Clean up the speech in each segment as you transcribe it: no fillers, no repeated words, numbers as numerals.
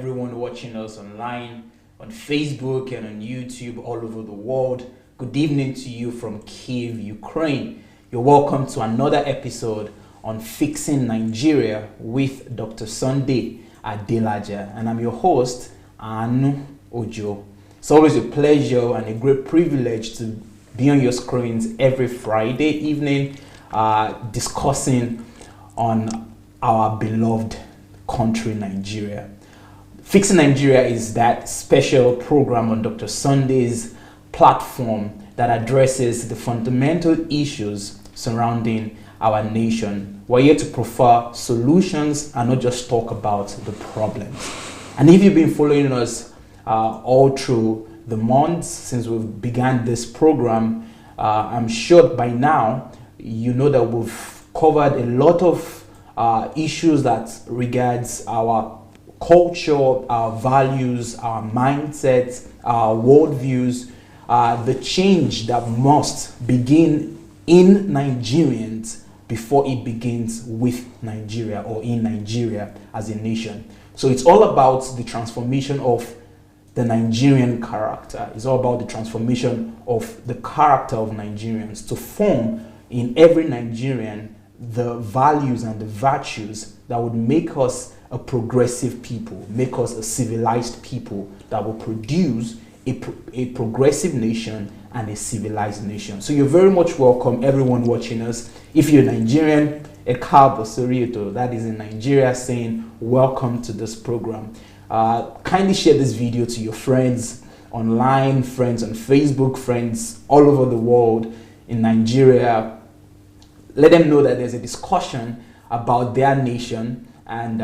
everyone watching us online, on Facebook and on YouTube all over the world. Good evening to you from Kiev, Ukraine. You're welcome to another episode on Fixing Nigeria with Dr. Sunday Adelaja. And I'm your host, Anu Ojo. It's always a pleasure and a great privilege to be on your screens every Friday evening discussing on our beloved country, Nigeria. Fixing Nigeria is that special program on Dr. Sunday's platform that addresses the fundamental issues surrounding our nation. We're here to prefer solutions and not just talk about the problems. And if you've been following us all through the months since we began this program, I'm sure by now you know that we've covered a lot of issues that regards our culture, our values, our mindsets, our worldviews, the change that must begin in Nigerians before it begins with Nigeria or in Nigeria as a nation. So it's all about the transformation of the Nigerian character. It's all about the transformation of the character of Nigerians to form in every Nigerian the values and the virtues that would make us a progressive people, make us a civilized people that will produce a progressive nation and a civilized nation. So you're very much welcome, everyone watching us. If you're Nigerian, a cabo sorieto, that is in Nigeria, saying welcome to this program. Kindly share this video to your friends online, friends on Facebook, friends all over the world in Nigeria. Let them know that there's a discussion about their nation, and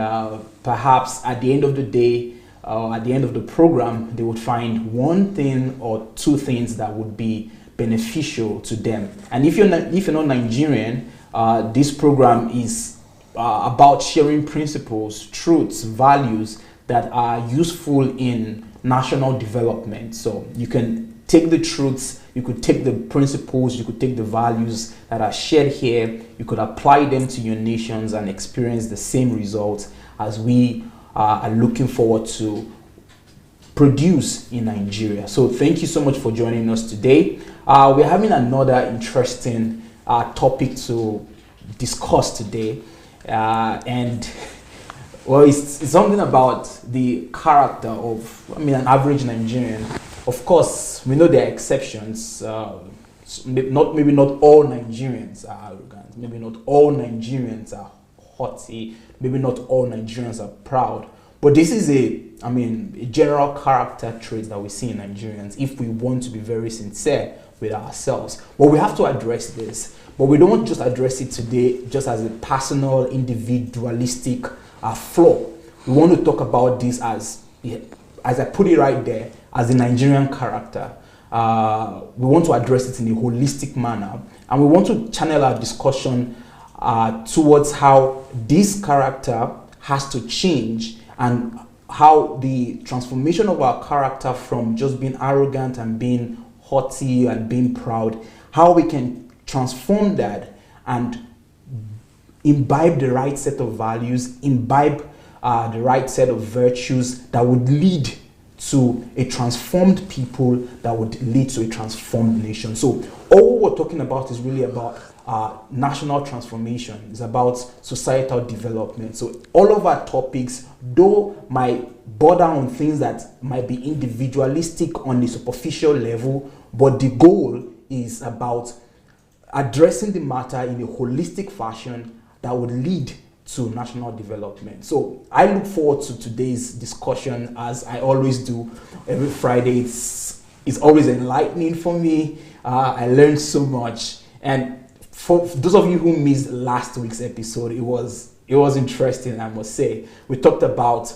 perhaps at the end of the day, at the end of the program, they would find one thing or two things that would be beneficial to them. And if you're not Nigerian, this program is about sharing principles, truths, values that are useful in national development. So you can take the truths, you could take the principles, you could take the values that are shared here, you could apply them to your nations and experience the same results as we are looking forward to produce in Nigeria. So thank you so much for joining us today. We're having another interesting topic to discuss today, and well, it's something about the character of, an average Nigerian. Of course, we know there are exceptions. Maybe not all Nigerians are arrogant. Maybe not all Nigerians are haughty. Maybe not all Nigerians are proud. But this is a general character trait that we see in Nigerians if we want to be very sincere with ourselves. But we have to address this. But we don't just address it today just as a personal, individualistic flaw. We want to talk about this as I put it right there, as the Nigerian character. We want to address it in a holistic manner, and we want to channel our discussion towards how this character has to change and how the transformation of our character from just being arrogant and being haughty and being proud, how we can transform that and imbibe the right set of values, imbibe the right set of virtues that would lead to a transformed people, that would lead to a transformed nation. So all we're talking about is really about national transformation. It's about societal development. So all of our topics, though, might border on things that might be individualistic on the superficial level, but the goal is about addressing the matter in a holistic fashion that would lead to national development. So I look forward to today's discussion, as I always do every Friday. It's always enlightening for me. I learned so much, and for those of you who missed last week's episode, it was interesting, I must say. We talked about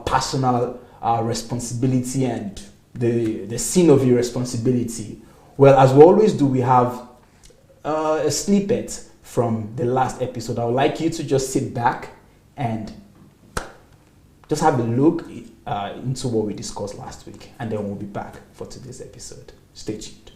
personal responsibility and the sin of irresponsibility. Well, as we always do, we have a snippet from the last episode. I would like you to just sit back and just have a look into what we discussed last week, and then we'll be back for today's episode. Stay tuned.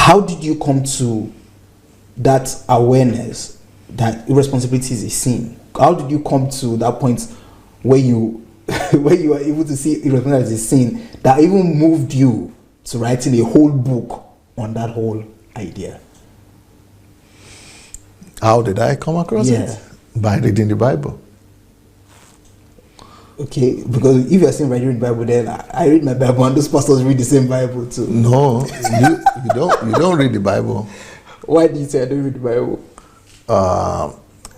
how did you come to that awareness that irresponsibility is a sin? How did you come to that point where you where you are able to see irresponsibility as a sin that even moved you to writing a whole book on that whole idea? How did I come across it? By reading the Bible. Okay, because if you're saying by reading the Bible, then I read my Bible and those pastors read the same Bible too. No, you don't read the Bible. Why do you say I don't read the Bible?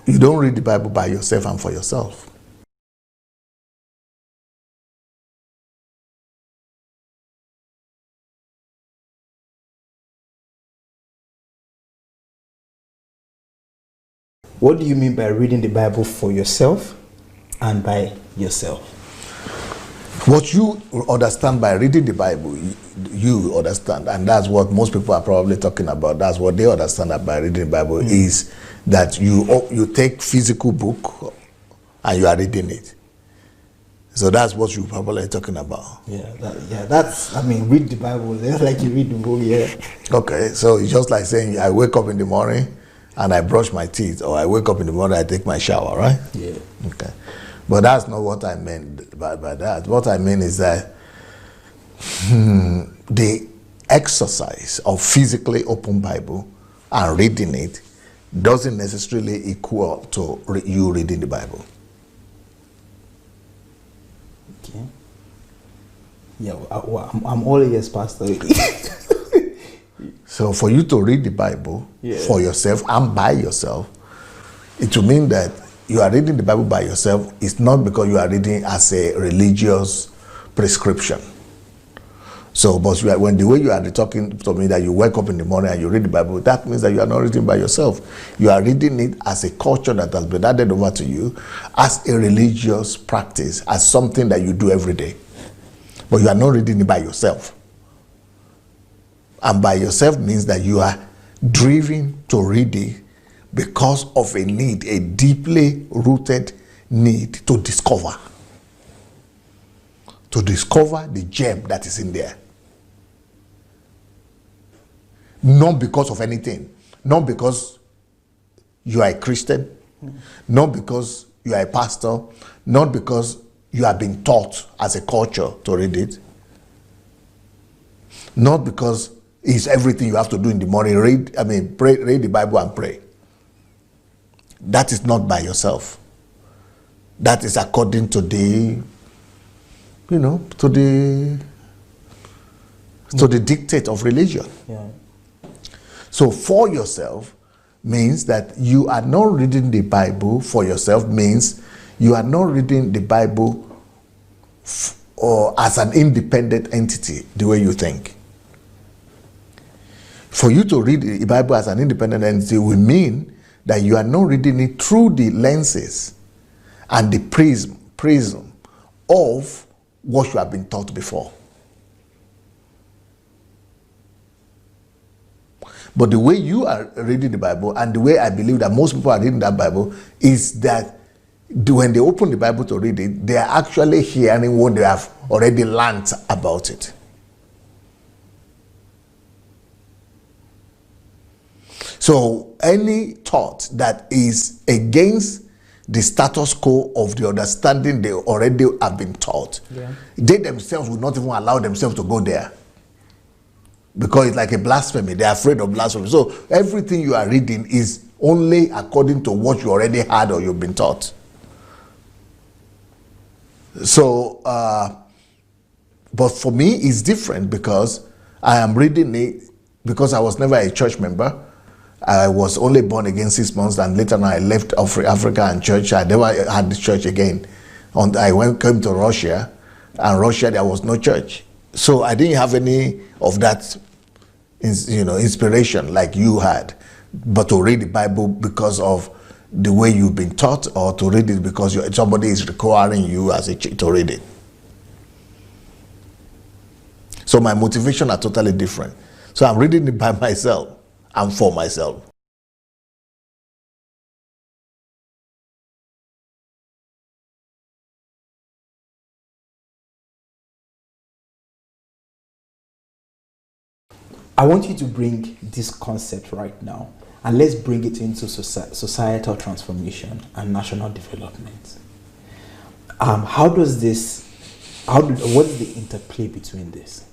You don't read the Bible by yourself and for yourself. What do you mean by reading the Bible for yourself and by yourself? What you understand by reading the Bible, you understand, and that's what most people are probably talking about. That's what they understand by reading the Bible is that you take physical book and you are reading it. So that's what you probably talking about. That's, I mean, read the Bible. That's like you read the book, Okay, so it's just like saying I wake up in the morning and I brush my teeth, or I wake up in the morning, I take my shower, right? Yeah. Okay. But that's not what I meant by that. What I mean is that the exercise of physically open Bible and reading it doesn't necessarily equal to you reading the Bible. Okay. Yeah, I'm all ears, Pastor. So for you to read the Bible for yourself and by yourself, it will mean that you are reading the Bible by yourself. It's not because you are reading as a religious prescription. So, but when the way you are talking to me that you wake up in the morning and you read the Bible, that means that you are not reading by yourself. You are reading it as a culture that has been added over to you, as a religious practice, as something that you do every day. But you are not reading it by yourself. And by yourself means that you are driven to read it because of a need, a deeply rooted need to discover the gem that is in there. Not because of anything, not because you are a Christian, not because you are a pastor, not because you have been taught as a culture to read it, not because it's everything you have to do in the morning. Read the Bible and pray. That is not by yourself. That is according to the dictate of religion. Yeah. So for yourself means that you are not reading the Bible for yourself, means you are not reading the Bible or as an independent entity, the way you think. For you to read the Bible as an independent entity will mean that you are not reading it through the lenses and the prism of what you have been taught before. But the way you are reading the Bible, and the way I believe that most people are reading that Bible, is that when they open the Bible to read it, they are actually hearing what they have already learned about it. So any thought that is against the status quo of the understanding they already have been taught, they themselves will not even allow themselves to go there. Because it's like a blasphemy. They're afraid of blasphemy. So everything you are reading is only according to what you already had or you've been taught. So, but for me, it's different because I am reading it because I was never a church member. I was only born again 6 months, and later on I left Africa and church. I never had the church again. Came to Russia, and Russia there was no church. So I didn't have any of that, inspiration like you had. But to read the Bible because of the way you've been taught, or to read it because somebody is requiring you as a to read it. So my motivation are totally different. So I'm reading it by myself and for myself. I want you to bring this concept right now, and let's bring it into societal transformation and national development. What is the interplay between this?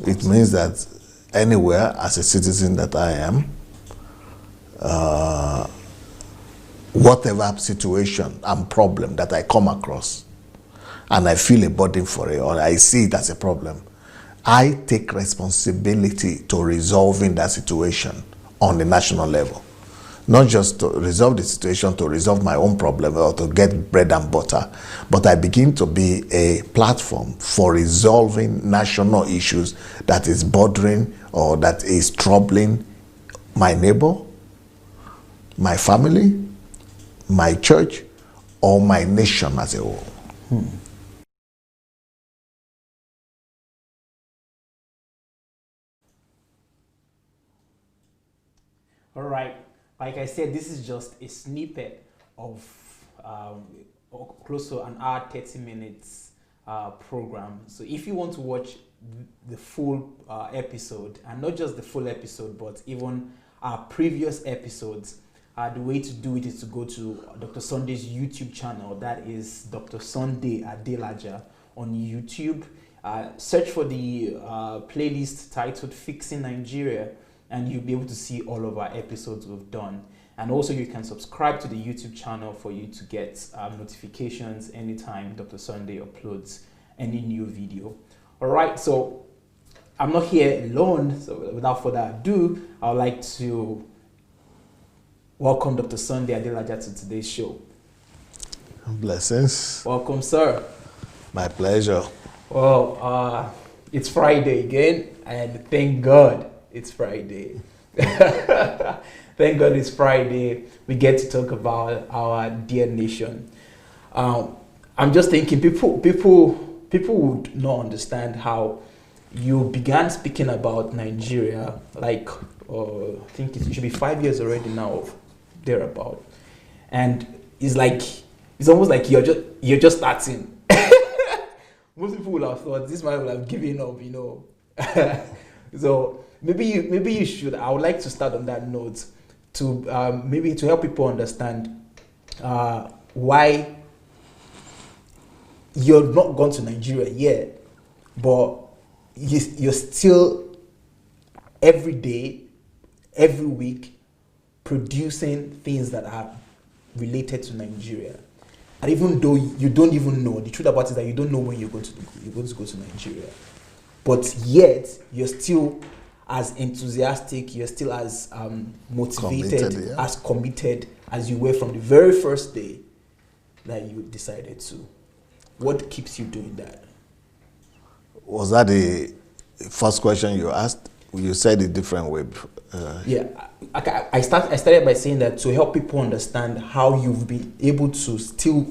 It means that anywhere as a citizen that I am, whatever situation and problem that I come across, and I feel a burden for it, or I see it as a problem, I take responsibility to resolving that situation on the national level. Not just to resolve the situation, to resolve my own problem or to get bread and butter, but I begin to be a platform for resolving national issues that is bothering or that is troubling my neighbor, my family, my church, or my nation as a whole. All right. Like I said, this is just a snippet of close to an hour, 30 minutes program. So if you want to watch the full episode, and not just the full episode, but even our previous episodes, the way to do it is to go to Dr. Sunday's YouTube channel. That is Dr. Sunday Adelaja on YouTube. Search for the playlist titled Fixing Nigeria, and you'll be able to see all of our episodes we've done. And also you can subscribe to the YouTube channel for you to get notifications anytime Dr. Sunday uploads any new video. All right, so I'm not here alone, so without further ado, I would like to welcome Dr. Sunday Adelaja to today's show. Blessings. Welcome, sir. My pleasure. Well, it's Friday again, and thank God it's Friday. Thank God it's Friday. We get to talk about our dear nation. I'm just thinking people would not understand how you began speaking about Nigeria, like I think it should be 5 years already now, thereabout. And it's almost like you're just starting. Most people would have thought this man would have given up, you know. So maybe you should. I would like to start on that note to maybe to help people understand why you're not gone to Nigeria yet, but you're still every day, every week producing things that are related to Nigeria. And even though you don't even know, the truth about it is that you don't know when you're going to go to Nigeria. But yet, you're still as enthusiastic, you're still as motivated, as committed as you were from the very first day that you decided to. What keeps you doing that? Was that the first question you asked? You said it different way. Yeah, I started by saying that to help people understand how you've been able to still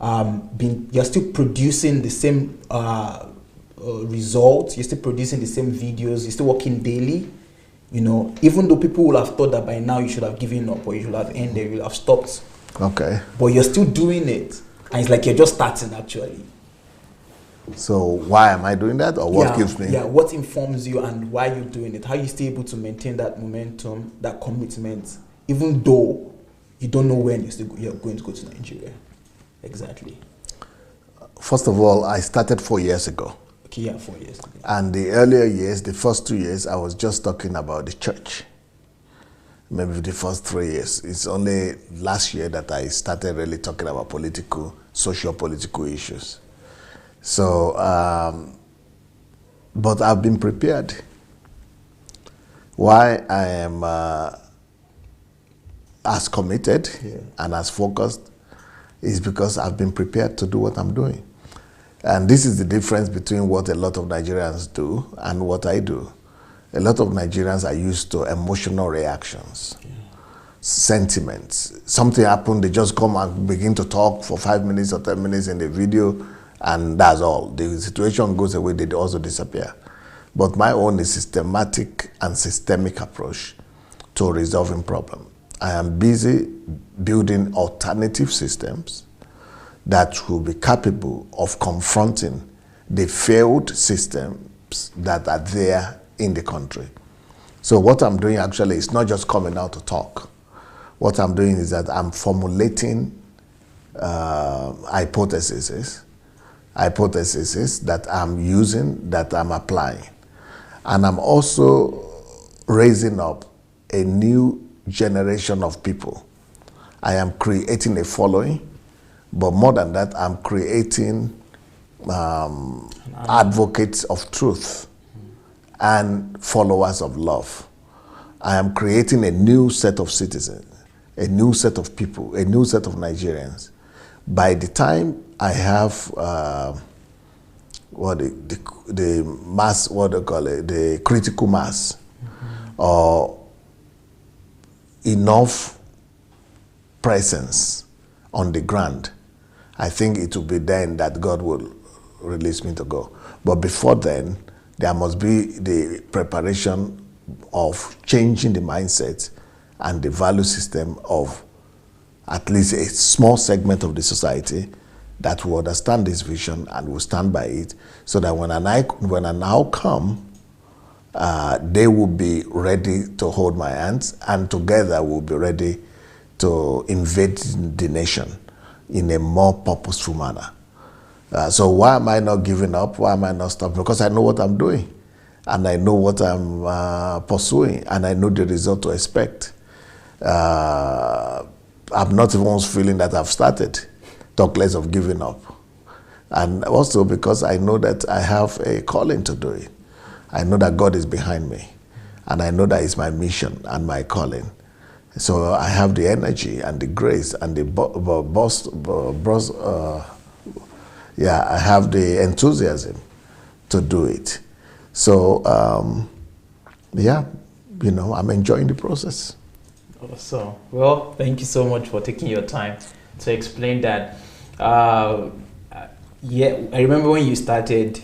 you're still producing the same results, you're still producing the same videos, you're still working daily, you know, even though people will have thought that by now you should have given up or you should have ended, you will have stopped. Okay. But you're still doing it, and it's like you're just starting actually. So why am I doing that, or what gives me? Yeah, what informs you and why you're doing it? How you stay able to maintain that momentum, that commitment, even though you don't know when you're going to go to Nigeria? Exactly. First of all, I started 4 years ago. Okay, yeah, 4 years. And the earlier years, the first 2 years, I was just talking about the church. Maybe the first 3 years. It's only last year that I started really talking about socio-political issues. So, but I've been prepared. Why I am as committed and as focused is because I've been prepared to do what I'm doing. And this is the difference between what a lot of Nigerians do and what I do. A lot of Nigerians are used to emotional reactions, sentiments. Something happened, they just come and begin to talk for 5 minutes or 10 minutes in the video, and that's all. The situation goes away, they also disappear. But my own is systematic and systemic approach to resolving problems. I am busy building alternative systems that will be capable of confronting the failed systems that are there in the country. So what I'm doing actually is not just coming out to talk. What I'm doing is that I'm formulating hypotheses that I'm using, that I'm applying. And I'm also raising up a new generation of people. I am creating a following, but more than that, I'm creating advocates of truth and followers of love. I am creating a new set of citizens, a new set of people, a new set of Nigerians. By the time I have the mass, what do you call it, the critical mass, or enough presence on the ground, I think it will be then that God will release me to go. But before then, there must be the preparation of changing the mindset and the value system of at least a small segment of the society that will understand this vision and will stand by it, so that when I now come, they will be ready to hold my hands, and together we'll be ready to invade the nation in a more purposeful manner. So why am I not giving up? Why am I not stopping? Because I know what I'm doing, and I know what I'm pursuing, and I know the result to expect. I'm not even feeling that I've started, talk less of giving up. And also because I know that I have a calling to do it. I know that God is behind me, and I know that it's my mission and my calling. So I have the energy and the grace and the I have the enthusiasm to do it. So I'm enjoying the process. Awesome. Well, thank you so much for taking your time to explain that. I remember when you started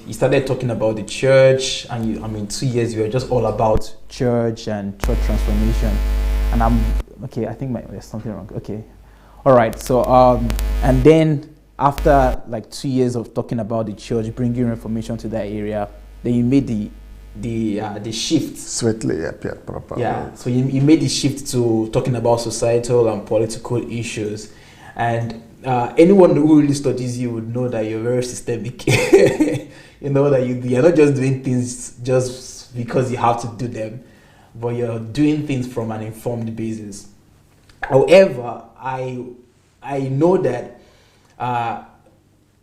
talking about the church, and 2 years you were just all about church and church transformation. And I think there's something wrong. Okay. All right. So, and then after like 2 years of talking about the church, bringing information to that area, then you made the shift. Sweetly, yeah, proper. Yeah. So you made the shift to talking about societal and political issues, and anyone who really studies you would know that you're very systemic. You know that you're not just doing things just because you have to do them, but you're doing things from an informed basis. However, I know that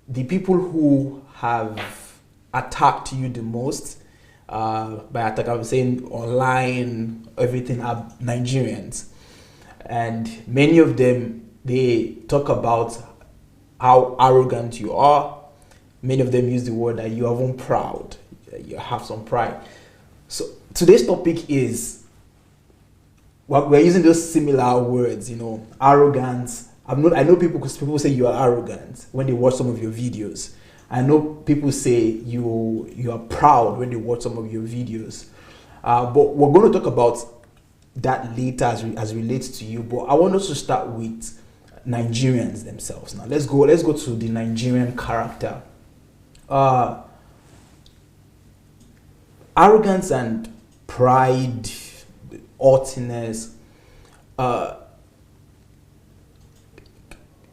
the people who have attacked you the most, by attack I'm saying online, everything, are Nigerians. And many of them, they talk about how arrogant you are. Many of them use the word that you are even proud. You have some pride. So today's topic is, we're using those similar words, arrogance. I know people, because people say you are arrogant when they watch some of your videos. I know people say you are proud when they watch some of your videos. But we're going to talk about that later as relates to you. But I want us to start with Nigerians themselves. Now let's go to the Nigerian character. Arrogance and pride, haughtiness. Would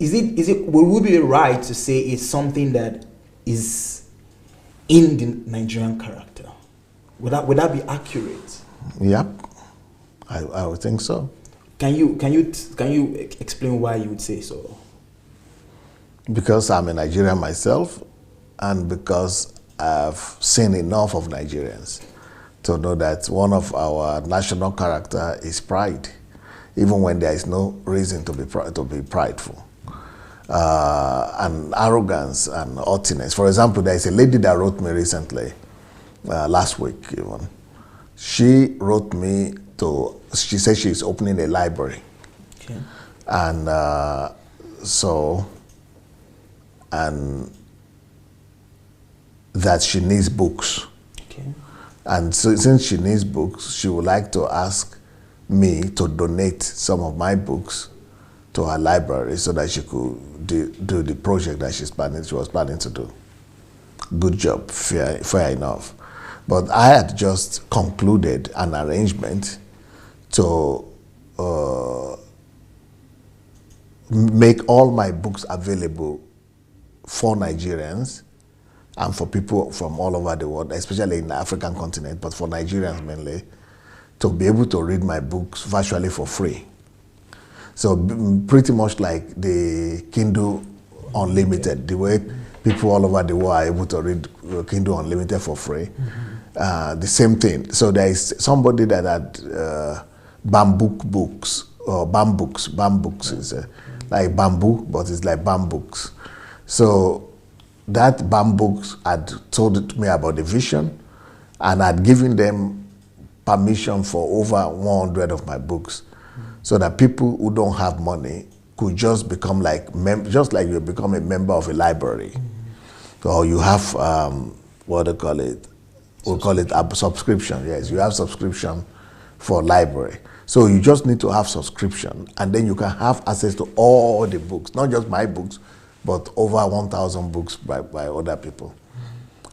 we be right to say it's something that is in the Nigerian character? Would that be accurate? Yep, I would think so. Can you explain why you would say so? Because I'm a Nigerian myself, and because I've seen enough of Nigerians to know that one of our national character is pride, even when there is no reason to be prideful. And arrogance and haughtiness. For example, there is a lady that wrote me recently, last week even. She wrote me she said she's opening a library. Okay. And that she needs books. Okay. And so since she needs books, she would like to ask me to donate some of my books to her library so that she could do the project that she was planning to do. Good job, fair enough. But I had just concluded an arrangement to make all my books available for Nigerians and for people from all over the world, especially in the African continent, but for Nigerians mainly, to be able to read my books virtually for free. So pretty much like the Kindle Unlimited, the way people all over the world are able to read Kindle Unlimited for free. The same thing. So there is somebody that had bamboo books, or bambooks is like bamboo, but it's like bambooks. So that bambooks had told me about the vision and had given them permission for over 100 of my books, so that people who don't have money could just become like, just like you become a member of a library. Or you have, what do you call it? We'll call it a subscription, yes. You have subscription for library. So you just need to have subscription, and then you can have access to all the books, not just my books, but over 1,000 books by other people.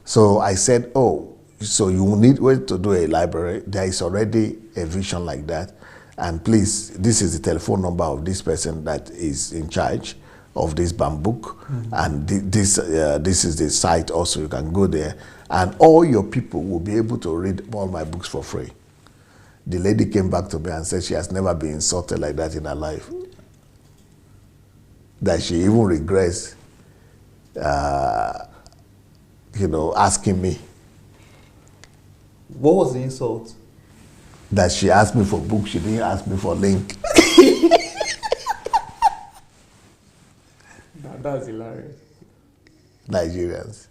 So I said, oh, so you need to do a library. There is already a vision like that. And please, this is the telephone number of this person that is in charge of this bamboo. And this is the site also. You can go there. And all your people will be able to read all my books for free. The lady came back to me and said she has never been insulted like that in her life. That she even regrets, asking me. What was the insult? That she asked me for books, she didn't ask me for link. That's hilarious. Nigerians.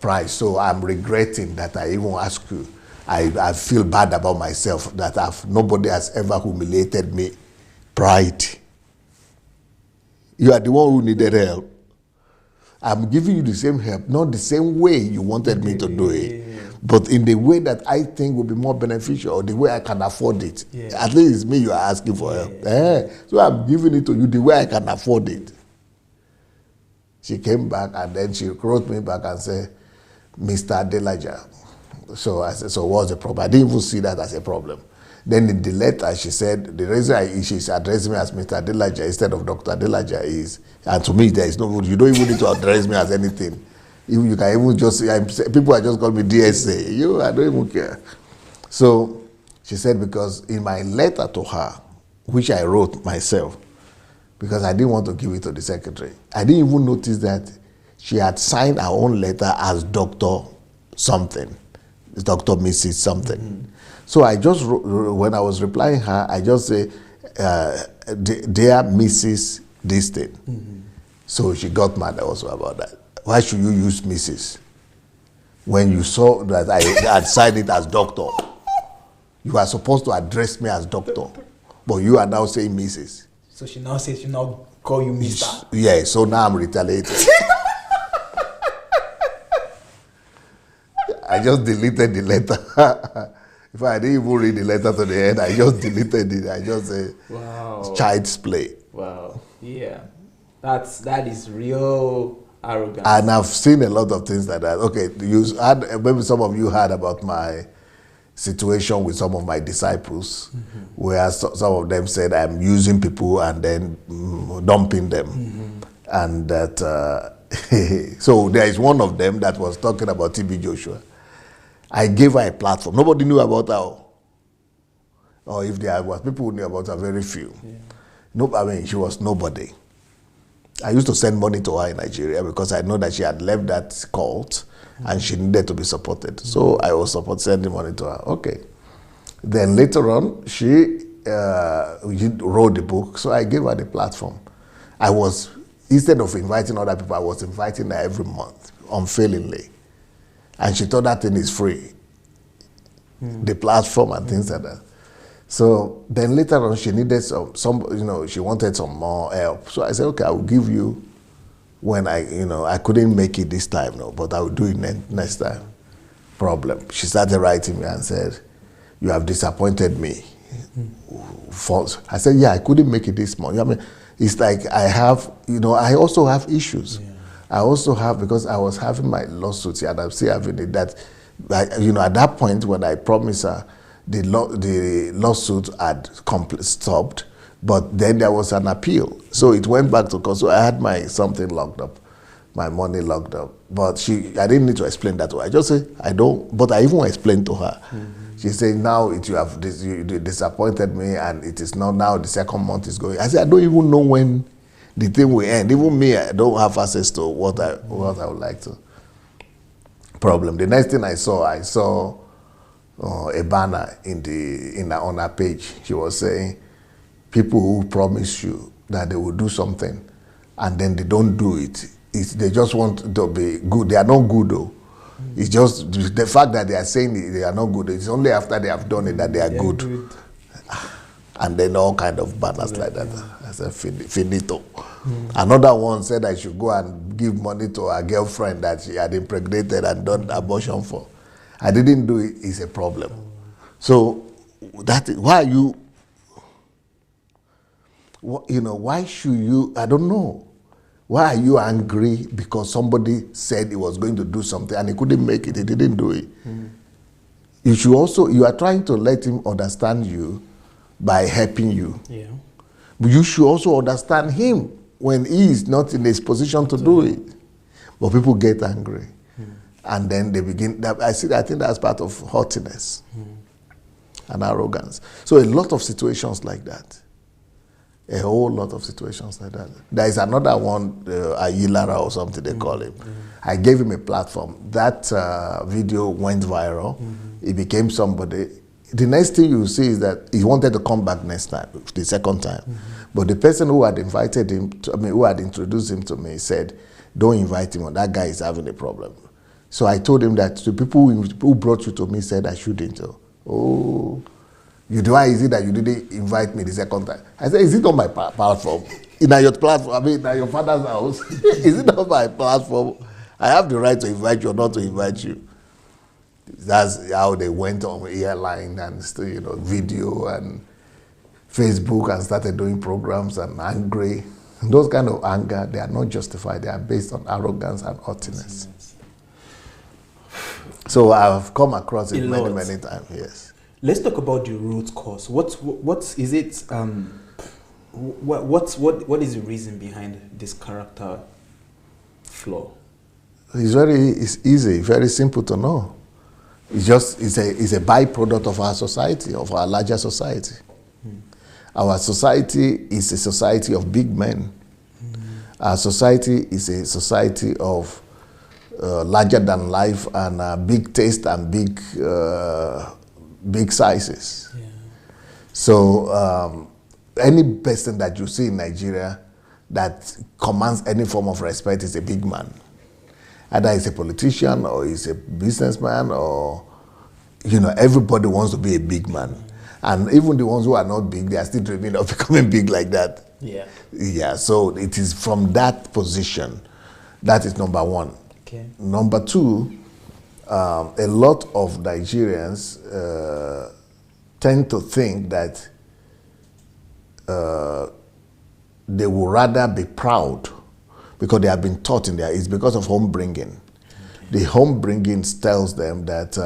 Pride. So I'm regretting that I even asked you. I feel bad about myself that nobody has ever humiliated me. Pride. You are the one who needed help. I'm giving you the same help, not the same way you wanted me to do it, but in the way that I think will be more beneficial, or the way I can afford it. At least it's me you are asking for help. So I'm giving it to you the way I can afford it. She came back and then she wrote me back and said, Mr. Adelaja. So I said, so what's the problem? I didn't even see that as a problem. Then in the letter, she said, the reason she's addressing me as Mr. Adelaja instead of Dr. Adelaja is, and to me, there is no, you don't even need to address me as anything. You can even just, people are just calling me DSA. I don't even care. So she said, because in my letter to her, which I wrote myself, because I didn't want to give it to the secretary, I didn't even notice that she had signed her own letter as Dr. something, Dr. Mrs. something. So I just, when I was replying her, I just say, dear Mrs. this thing. So she got mad also about that. Why should you use Mrs. when you saw that I had signed it as doctor? You are supposed to address me as doctor, but you are now saying Mrs. So she now says she now call you Mr. Yeah, so now I'm retaliating. I just deleted the letter. If I didn't even read the letter to the end, I just deleted it. I just say, wow, child's play. Wow, yeah, that is real arrogance. And I've seen a lot of things like that. Okay, maybe some of you heard about my situation with some of my disciples, where some of them said I'm using people and then dumping them, and that. So there is one of them that was talking about TB Joshua. I gave her a platform. Nobody knew about her. Or if there was people who knew about her, very few. She was nobody. I used to send money to her in Nigeria because I know that she had left that cult and she needed to be supported. So I was sending money to her. Okay. Then later on, she wrote the book, so I gave her the platform. Instead of inviting other people, I was inviting her every month, unfailingly. And she thought that thing is free, the platform and things like that. So then later on, she needed she wanted some more help. So I said, okay, I will give you when I couldn't make it this time, but I will do it next time. Problem. She started writing me and said, you have disappointed me. False. I said, yeah, I couldn't make it this month. It's like I have, I also have issues. I also have, because I was having my lawsuits here and I'm still having it, that At that point when I promised her, the lawsuit had stopped, but then there was an appeal. So it went back to court. So I had my something locked up, my money locked up. But I didn't need to explain that to her. I just said, I don't, but I even explained to her. She said, now you disappointed me, and it is not now the second month is going. I said, I don't even know when the thing will end. Even me, I don't have access to what I would like to. Problem. The next thing I saw a banner on her page. She was saying, people who promise you that they will do something and then they don't do it, they just want to be good. They are not good though. It's just the fact that they are saying they are not good. It's only after they have done it that they are good. And then all kind of banners like that. I said, finito. Another one said I should go and give money to her girlfriend that she had impregnated and done abortion for. I didn't do it. It's a problem. So why are you? Why should you? I don't know. Why are you angry because somebody said he was going to do something and he couldn't make it? He didn't do it. You are trying to let him understand you by helping you. Yeah. But you should also understand him when he is not in his position to do it. But people get angry. And then they begin, I think that's part of haughtiness and arrogance. So a lot of situations like that. A whole lot of situations like that. There is another one, Ayilara or something they call him. I gave him a platform. That video went viral. He became somebody. The next thing you see is that he wanted to come back next time, the second time. But the person who had invited him, who had introduced him to me said, don't invite him, that guy is having a problem. So I told him that the people who brought you to me said I shouldn't. Oh, why is it that you didn't invite me the second time? I said, is it on my platform? In your platform, in your father's house? Is it on my platform? I have the right to invite you or not to invite you. That's how they went on airline and video and Facebook and started doing programs and angry. And those kind of anger, they are not justified. They are based on arrogance and haughtiness. So I've come across it many times. Yes. Let's talk about the root cause. What is it? What is the reason behind this character flaw? It's easy, very simple to know. It's a byproduct of our society, of our larger society. Our society is a society of big men. Our society is a society of larger than life and big taste and big sizes. Yeah. So any person that you see in Nigeria that commands any form of respect is a big man. Either he's a politician or he's a businessman or, everybody wants to be a big man. And even the ones who are not big, they are still dreaming of becoming big like that. Yeah. Yeah, so it is from that position. That is number one. Okay. Number two, a lot of Nigerians tend to think that they would rather be proud because they have been taught it's because of home bringing. Okay. The home bringing tells them that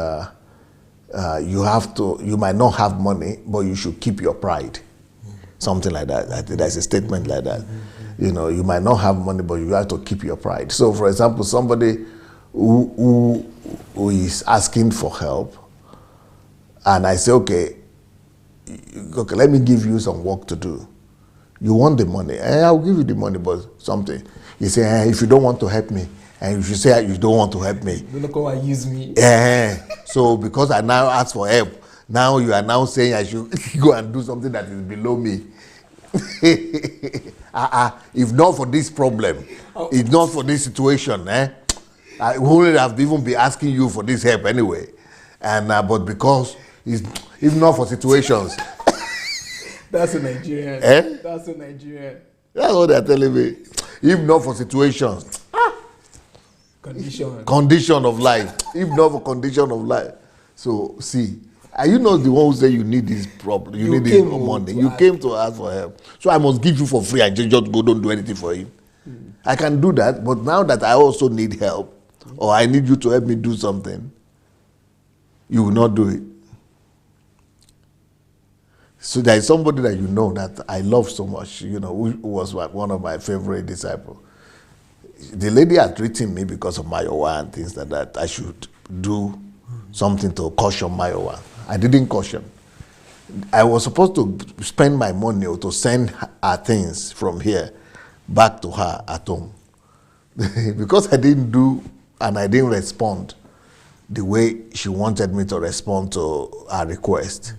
you might not have money, but you should keep your pride. Something like that. I think there's a statement like that. You might not have money, but you have to keep your pride. So, for example, somebody who is asking for help, and I say, okay, let me give you some work to do. You want the money? I'll give you the money, but something. You say, if you don't want to help me, and if you say you don't want to help me, don't come and use me. So because I now ask for help, now you are now saying I should go and do something that is below me. If not for this problem, if not for this situation, I wouldn't have even been asking you for this help anyway. And but because if not for situations. That's a Nigerian. That's a Nigerian. That's what they're telling me. If not for situations. Condition of life. If not for condition of life. So see, are you not the one who say you need this problem? You need this money. You came to ask for help. So I must give you for free and just go, don't do anything for him. I can do that, but now that I also need help, or I need you to help me do something, you will not do it. So there is somebody that you know that I love so much, who was one of my favorite disciples. The lady had written me because of Mayowa and things like that. I should do something to caution Mayowa. I didn't caution. I was supposed to spend my money or to send her things from here back to her at home. Because I didn't do and I didn't respond the way she wanted me to respond to her request.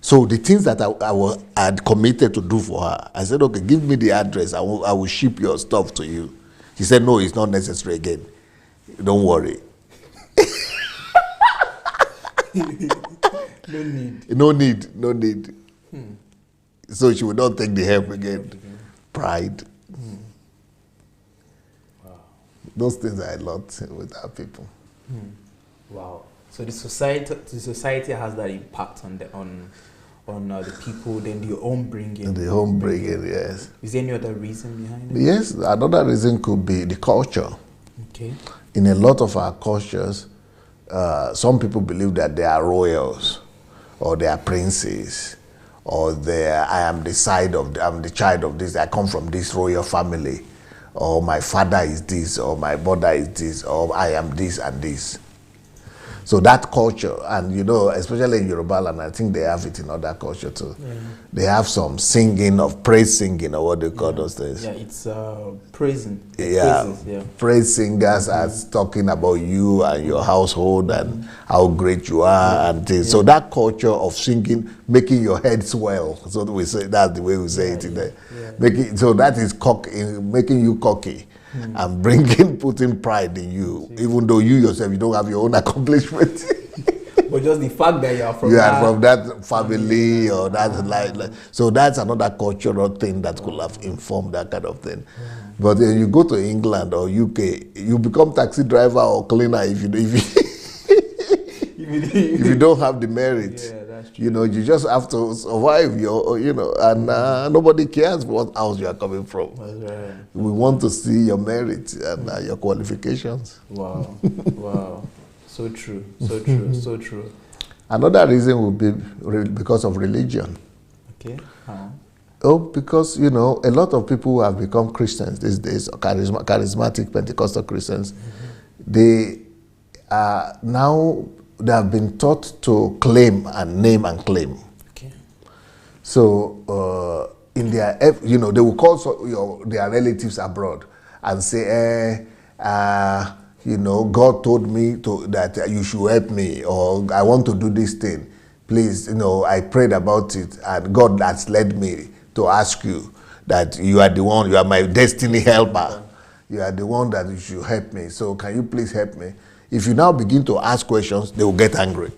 So the things that I had committed to do for her, I said, okay, give me the address. I will ship your stuff to you. She said, no, it's not necessary again. Don't worry. No need. So she would not take the help again. Pride. Wow. Those things are a lot with our people. Wow. So the society has that impact on the people, then the home bringing. The home bringing, yes. Is there any other reason behind it? Yes, another reason could be the culture. Okay. In a lot of our cultures, some people believe that they are royals, or they are princes, or I am the child of this. I come from this royal family, or my father is this, or my mother is this, or I am this and this. So that culture, and especially in Yoruba land, I think they have it in other culture too. Yeah. They have some singing of praise singing, or what they call those things. Yeah, it's praising. Yeah, praise singers as talking about you and your household and how great you are and things. So that culture of singing, making your head swell. So we say that's the way we say it today. Yeah. So that is making you cocky. And putting pride in you, even though you yourself, you don't have your own accomplishment. But just the fact that you are from that family or that like. So that's another cultural thing that could have informed that kind of thing. But you go to England or UK, you become taxi driver or cleaner if you don't have the merit. Yeah, that's true. You just have to survive and nobody cares what house you are coming from. That's right. We want to see your merit and your qualifications. Wow. Wow. So true. So true. So true. Another reason would be because of religion. Okay. How? Oh, because, a lot of people who have become Christians these days, charismatic Pentecostal Christians, they have been taught to claim and name and claim. Okay. So in their, they will call their relatives abroad and say, God told me that you should help me, or I want to do this thing. Please, I prayed about it, and God has led me to ask you that you are the one, you are my destiny helper. You are the one that you should help me. So can you please help me? If you now begin to ask questions, they will get angry.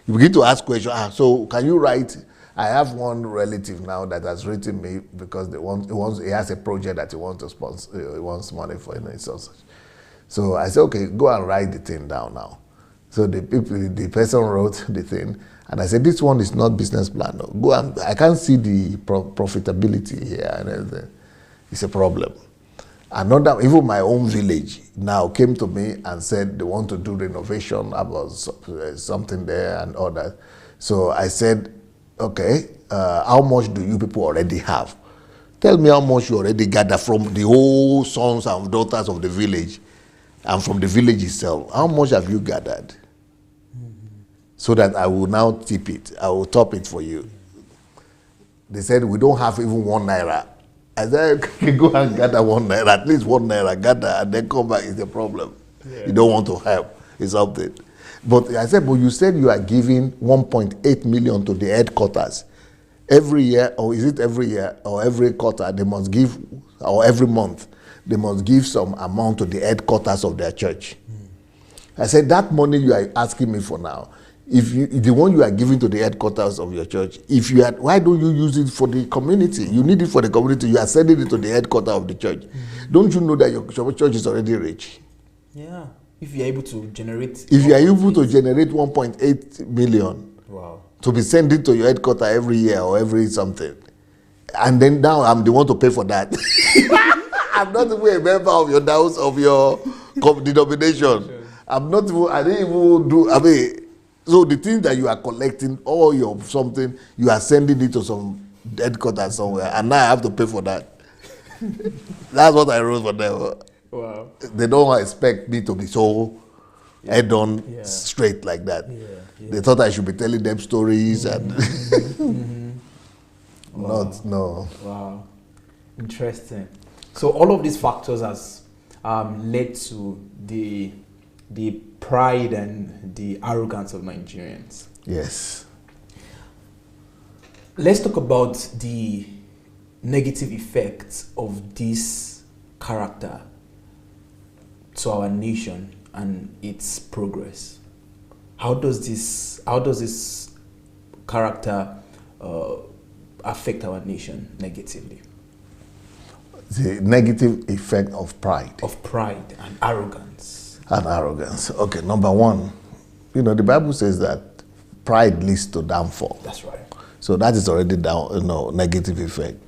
You begin to ask questions. So can you write? I have one relative now that has written me because he has a project that he wants to sponsor. He wants money for it. So I said, okay, go and write the thing down now. So the person wrote the thing, and I said, this one is not business plan. No. Go and I can't see the profitability here and everything. It's a problem. Even my own village now came to me and said they want to do renovation about something there and all that. So I said, okay, how much do you people already have? Tell me how much you already gather from the whole sons and daughters of the village and from the village itself. How much have you gathered? So that I will now tip it. I will top it for you. They said, we don't have even 1 naira. I said, okay, go and gather 1 naira, at least 1 naira, gather, and then come back is the problem. Yeah. You don't want to help. It's something. But I said, but you said you are giving 1.8 million to the headquarters. Every year, or is it every year, or every quarter, they must give, or every month, they must give some amount to the headquarters of their church. I said, that money you are asking me for now, if the one you are giving to the headquarters of your church, why don't you use it for the community? You need it for the community. You are sending it to the headquarters of the church. Don't you know that your church is already rich? Yeah. If you are able to generate... If you are able to generate 1.8 million wow. to be sent it to your headquarters every year or every something, and then now I'm the one to pay for that. I'm not even a member of your house, of your denomination. I didn't even do, So the thing that you are collecting, all your something, you are sending it to some headquarters somewhere, and now I have to pay for that. That's what I wrote for them. Wow. They don't expect me to be so head-on, straight like that. They thought I should be telling them stories and not, no. Wow. Interesting. So all of these factors has led to the pride and the arrogance of Nigerians. Yes. Let's talk about the negative effects of this character to our nation and its progress. How does this character affect our nation negatively? The negative effect of pride. Of pride and arrogance. And arrogance. Okay, number one, the Bible says that pride leads to downfall. That's right. So that is already negative effect.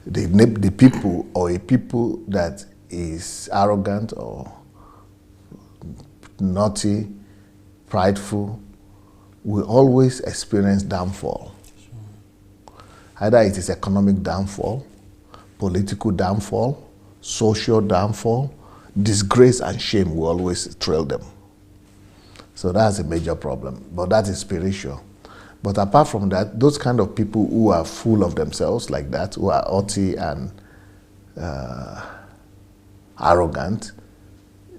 The people or a people that is arrogant or naughty, prideful, will always experience downfall. Sure. Either it is economic downfall, political downfall, social downfall, disgrace and shame will always trail them. So that's a major problem, but that is spiritual. But apart from that, those kind of people who are full of themselves like that, who are haughty and arrogant,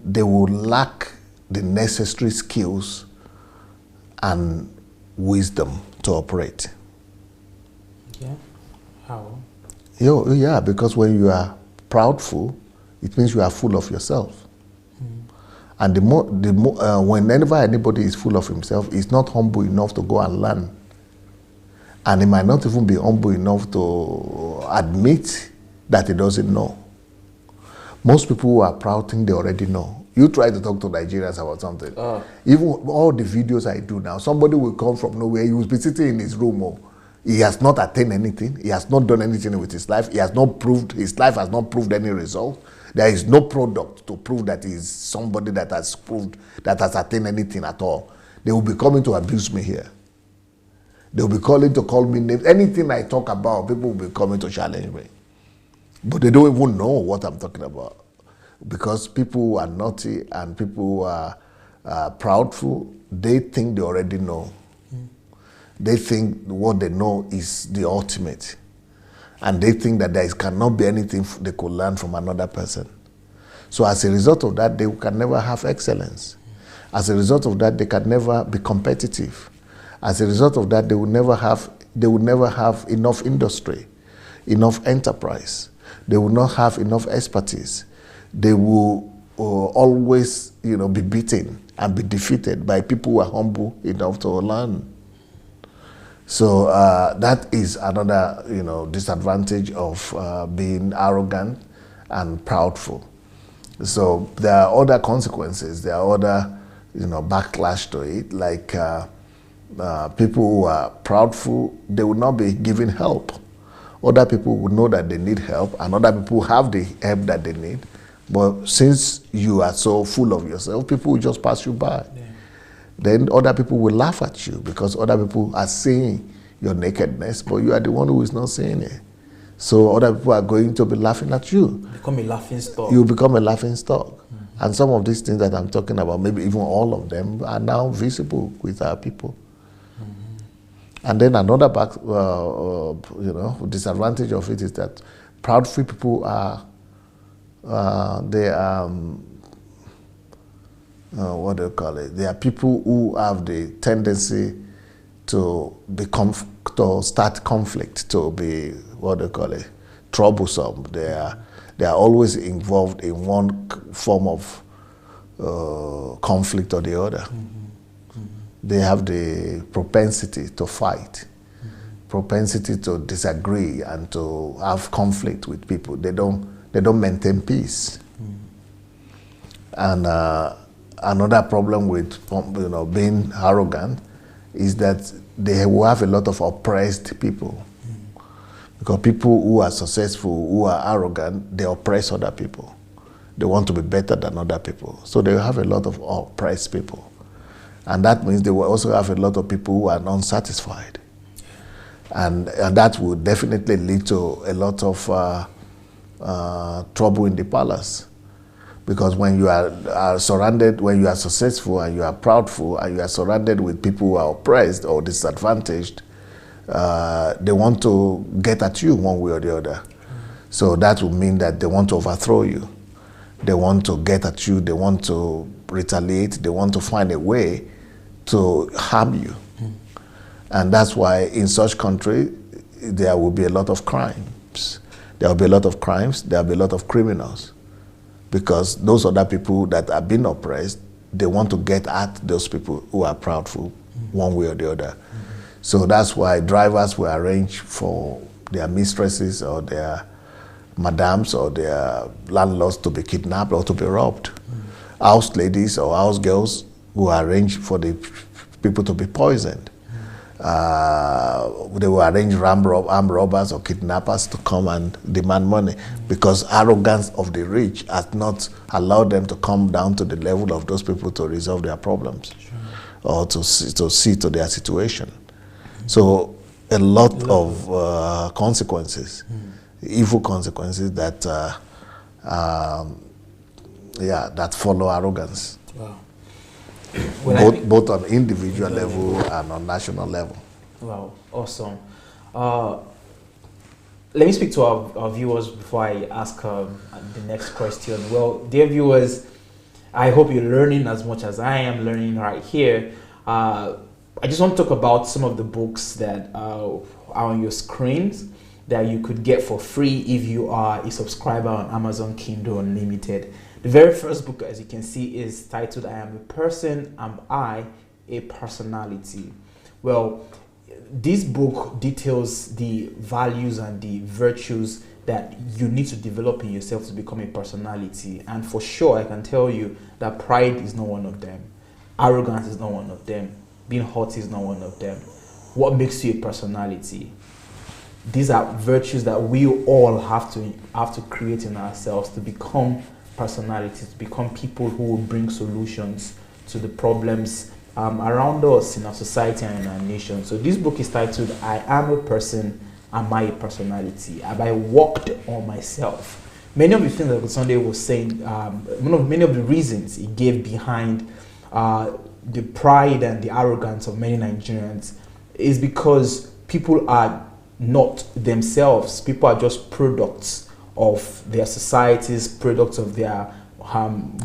they will lack the necessary skills and wisdom to operate. Yeah, how? Yeah, because when you are proudful, it means you are full of yourself. And whenever anybody is full of himself, he's not humble enough to go and learn. And he might not even be humble enough to admit that he doesn't know. Most people who are proud think they already know. You try to talk to Nigerians about something. Even all the videos I do now, somebody will come from nowhere, he will be sitting in his room. He has not attained anything. He has not done anything with his life. His life has not proved any result. There is no product to prove that he is somebody that has attained anything at all. They will be coming to abuse me here. They will be calling to call me names. Anything I talk about, people will be coming to challenge me. But they don't even know what I'm talking about. Because people who are naughty and people who are proudful, they think they already know. They think what they know is the ultimate. And they think that there cannot be anything they could learn from another person. So as a result of that, they can never have excellence. As a result of that, they can never be competitive. As a result of that, they will never have enough industry, enough enterprise. They will not have enough expertise. They will always, be beaten and be defeated by people who are humble enough to learn. So that is another, disadvantage of being arrogant and proudful. So there are other consequences. There are other, backlash to it. Like people who are proudful, they will not be giving help. Other people will know that they need help, and other people have the help that they need. But since you are so full of yourself, people will just pass you by. Yeah. Then other people will laugh at you because other people are seeing your nakedness, but you are the one who is not seeing it. So other people are going to be laughing at you. Become a laughing stock. You become a laughing stock. Mm-hmm. And some of these things that I'm talking about, maybe even all of them, are now visible with our people. Mm-hmm. And then another disadvantage of it is that proud free people are what do you call it? They are people who have the tendency to start conflict, to be, what do you call it, troublesome. They are always involved in one form of conflict or the other. Mm-hmm. Mm-hmm. They have the propensity to fight, propensity to disagree and to have conflict with people. They don't maintain peace. And another problem with being arrogant is that they will have a lot of oppressed people. Because people who are successful, who are arrogant, they oppress other people. They want to be better than other people. So they have a lot of oppressed people. And that means they will also have a lot of people who are unsatisfied. And that will definitely lead to a lot of trouble in the palace. Because when you are surrounded, when you are successful and you are proudful and you are surrounded with people who are oppressed or disadvantaged, they want to get at you one way or the other. So that will mean that they want to overthrow you. They want to get at you. They want to retaliate. They want to find a way to harm you. And that's why in such country, there will be a lot of crimes. There will be a lot of crimes. There will be a lot of criminals. Because those other people that have been oppressed, they want to get at those people who are proudful one way or the other. So that's why drivers will arrange for their mistresses or their madams or their landlords to be kidnapped or to be robbed. House ladies or house girls will arrange for the people to be poisoned. They will arrange armed robbers or kidnappers to come and demand money because arrogance of the rich has not allowed them to come down to the level of those people to resolve their problems or to see to their situation. So a lot of consequences, evil consequences that that follow arrogance. Wow. Both on individual level and on national level. Wow, awesome. Let me speak to our viewers before I ask the next question. Well, dear viewers, I hope you're learning as much as I am learning right here. I just want to talk about some of the books that are on your screens that you could get for free if you are a subscriber on Amazon Kindle Unlimited. The very first book, as you can see, is titled I Am a Person, Am I a Personality? Well, this book details the values and the virtues that you need to develop in yourself to become a personality. And for sure, I can tell you that pride is not one of them. Arrogance is not one of them. Being haughty is not one of them. What makes you a personality? These are virtues that we all have to create in ourselves to become personalities, to become people who will bring solutions to the problems around us in our society and in our nation. So this book is titled I Am a Person, Am I a Personality? Have I worked on myself? Many of the things that Sunday was saying, many of the reasons he gave behind the pride and the arrogance of many Nigerians is because people are not themselves. People are just products of their societies, products of their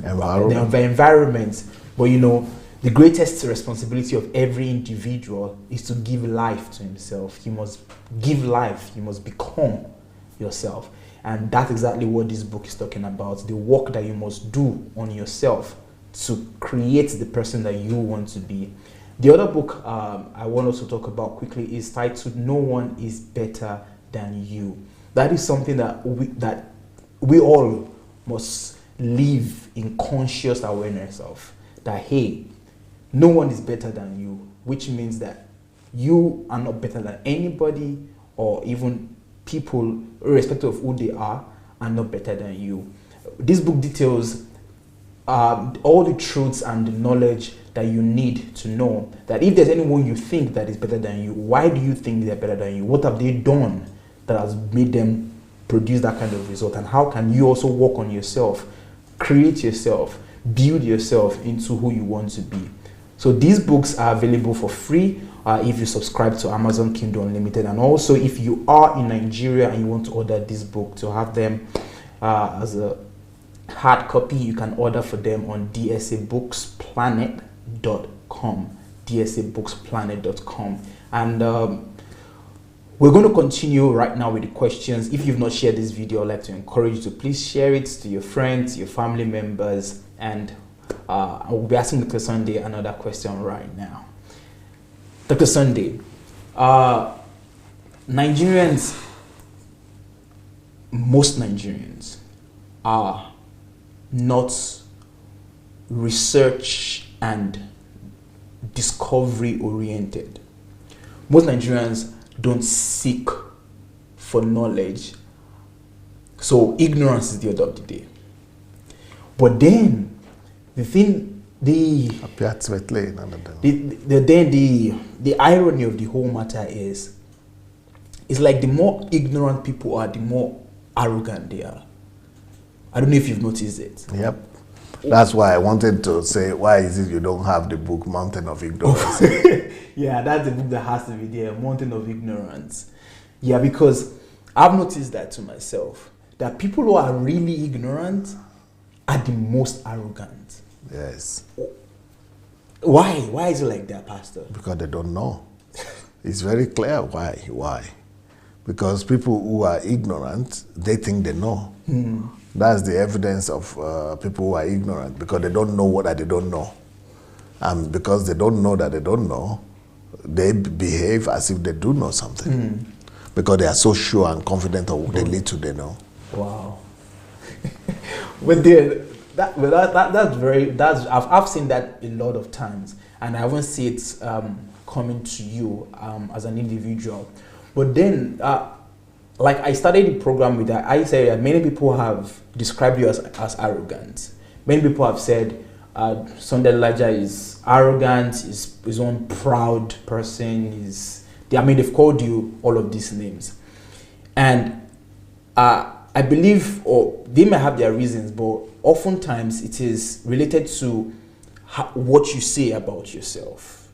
environment. But you know, the greatest responsibility of every individual is to give life to himself. You must give life. You must become yourself. And that's exactly what this book is talking about. The work that you must do on yourself to create the person that you want to be. The other book I want us to talk about quickly is titled No One is Better Than You. That is something that we all must live in conscious awareness of. That, hey, no one is better than you, which means that you are not better than anybody, or even people, irrespective of who they are not better than you. This book details all the truths and the knowledge that you need to know that if there's anyone you think that is better than you, why do you think they're better than you? What have they done that has made them produce that kind of result? And how can you also work on yourself, create yourself, build yourself into who you want to be? So these books are available for free if you subscribe to Amazon Kindle Unlimited. And also if you are in Nigeria and you want to order this book to have them as a hard copy, you can order for them on dsabooksplanet.com. dsabooksplanet.com. And we're going to continue right now with the questions. If you've not shared this video, I'd like to encourage you to please share it to your friends, your family members, and I will be asking Dr. Sunday another question right now. Dr. Sunday, most Nigerians are not research and discovery oriented. Most Nigerians don't seek for knowledge. So ignorance is the order of the day. But then the thing the irony of the whole matter is, it's like the more ignorant people are, the more arrogant they are. I don't know if you've noticed it. Yep. That's why I wanted to say, why is it you don't have the book Mountain of Ignorance? Yeah, that's the book that has to be there, Mountain of Ignorance. Yeah, because I've noticed that to myself, that people who are really ignorant are the most arrogant. Yes. Why? Why is it like that, Pastor? Because they don't know. It's very clear why. Why? Because people who are ignorant, they think they know. That's the evidence of people who are ignorant, because they don't know what they don't know. And because they don't know that they don't know, they behave as if they do know something. Because they are so sure and confident of what they lead to they know. Wow. I've seen that a lot of times, and I won't see it coming to you as an individual. But then, like I started the program with that, I say many people have described you as arrogant. Many people have said Sunday Adelaja is arrogant, is one proud person. They've called you all of these names, and I believe, or they may have their reasons, but oftentimes it is related to what you say about yourself.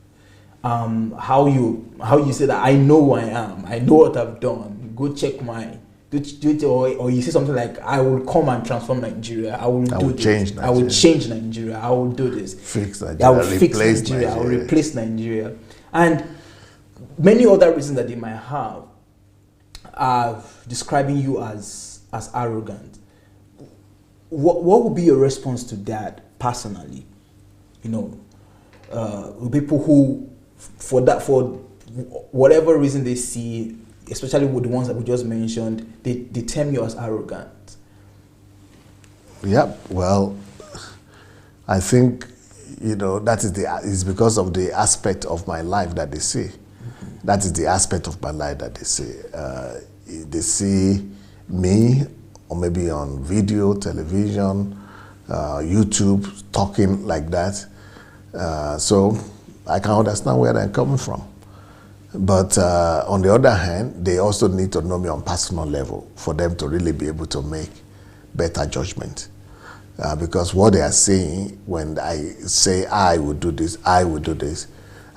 How you say that I know who I am, I know what I've done. Go check my do it, or you say something like, I will come and transform Nigeria. I will change Nigeria. I will change Nigeria. I will do this. Fix Nigeria. I will fix Nigeria. I will replace Nigeria. And many other reasons that they might have are describing you as arrogant. What would be your response to that personally? People who, for whatever reason they see, especially with the ones that we just mentioned, they term you as arrogant. Yep. Well, I think that is because of the aspect of my life that they see. That is the aspect of my life that they see. They see me, or maybe on video, television, YouTube, talking like that. So I can understand where they're coming from. But on the other hand, they also need to know me on personal level for them to really be able to make better judgment. Because what they are saying when I say I will do this,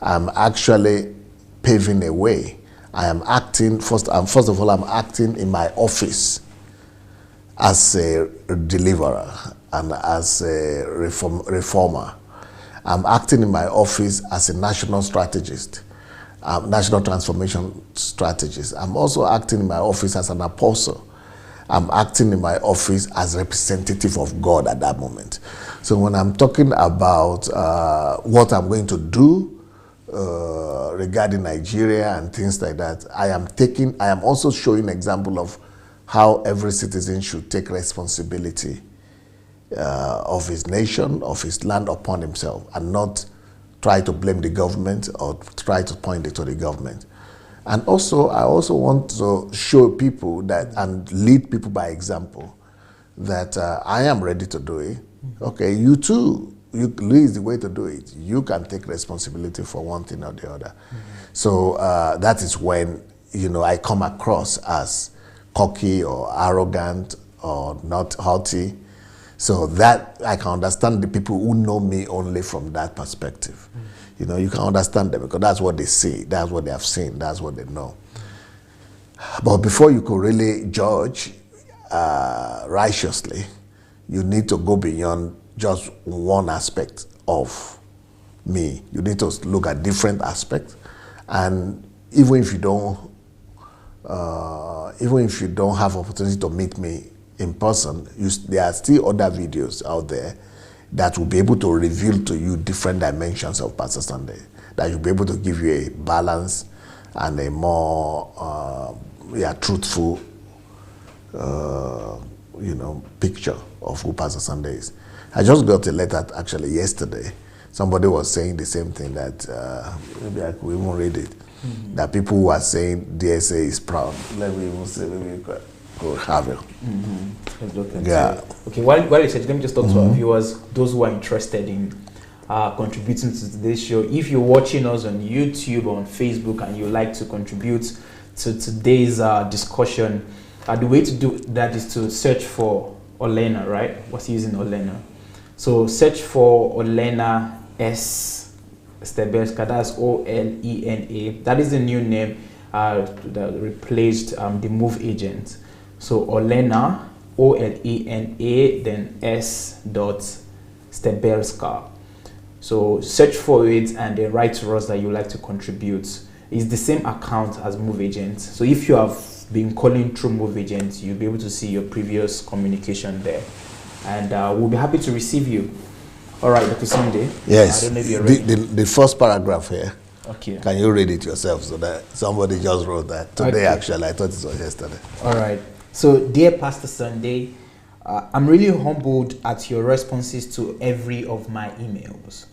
I'm actually paving a way. I am acting, first of all, I'm acting in my office as a deliverer and as a reformer. I'm acting in my office as a national strategist, national transformation strategist. I'm also acting in my office as an apostle. I'm acting in my office as representative of God at that moment. So when I'm talking about what I'm going to do regarding Nigeria and things like that, I am also showing an example of how every citizen should take responsibility of his nation, of his land upon himself, and not try to blame the government or try to point it to the government. And also, I also want to show people that and lead people by example that I am ready to do it. Okay, you too. Is the way to do it. You can take responsibility for one thing or the other. So that is when I come across as cocky or arrogant or not haughty. So that I can understand the people who know me only from that perspective. You can understand them because that's what they see, that's what they have seen, that's what they know. But before you could really judge righteously, you need to go beyond just one aspect of me. You need to look at different aspects, and even if you don't have opportunity to meet me in person, there are still other videos out there that will be able to reveal to you different dimensions of Pastor Sunday, that will be able to give you a balance and a more truthful picture of who Pastor Sunday is. I just got a letter actually yesterday. Somebody was saying the same thing that maybe I could even read it. That people who are saying DSA is proud. Let me even say, maybe go have it. Yeah. Okay, while you said, let me just talk to our viewers, those who are interested in contributing to today's show. If you're watching us on YouTube or on Facebook and you'd like to contribute to today's discussion, the way to do that is to search for Olena, right? What's using Olena? So search for Olena S. Stebelska, that's Olena. That is the new name that replaced the Move agent. So Olena, Olena, then S. Stebelska. So search for it and then write to us that you like to contribute. It's the same account as Move Agent. So if you have been calling through Move Agent, you'll be able to see your previous communication there. And we'll be happy to receive you. All right, Dr. Sunday. Yes. I don't know if you're ready. The first paragraph here. Okay. Can you read it yourself so that somebody just wrote that today? Okay. Actually, I thought it was yesterday. All right. So, dear Pastor Sunday, I'm really humbled at your responses to every of my emails.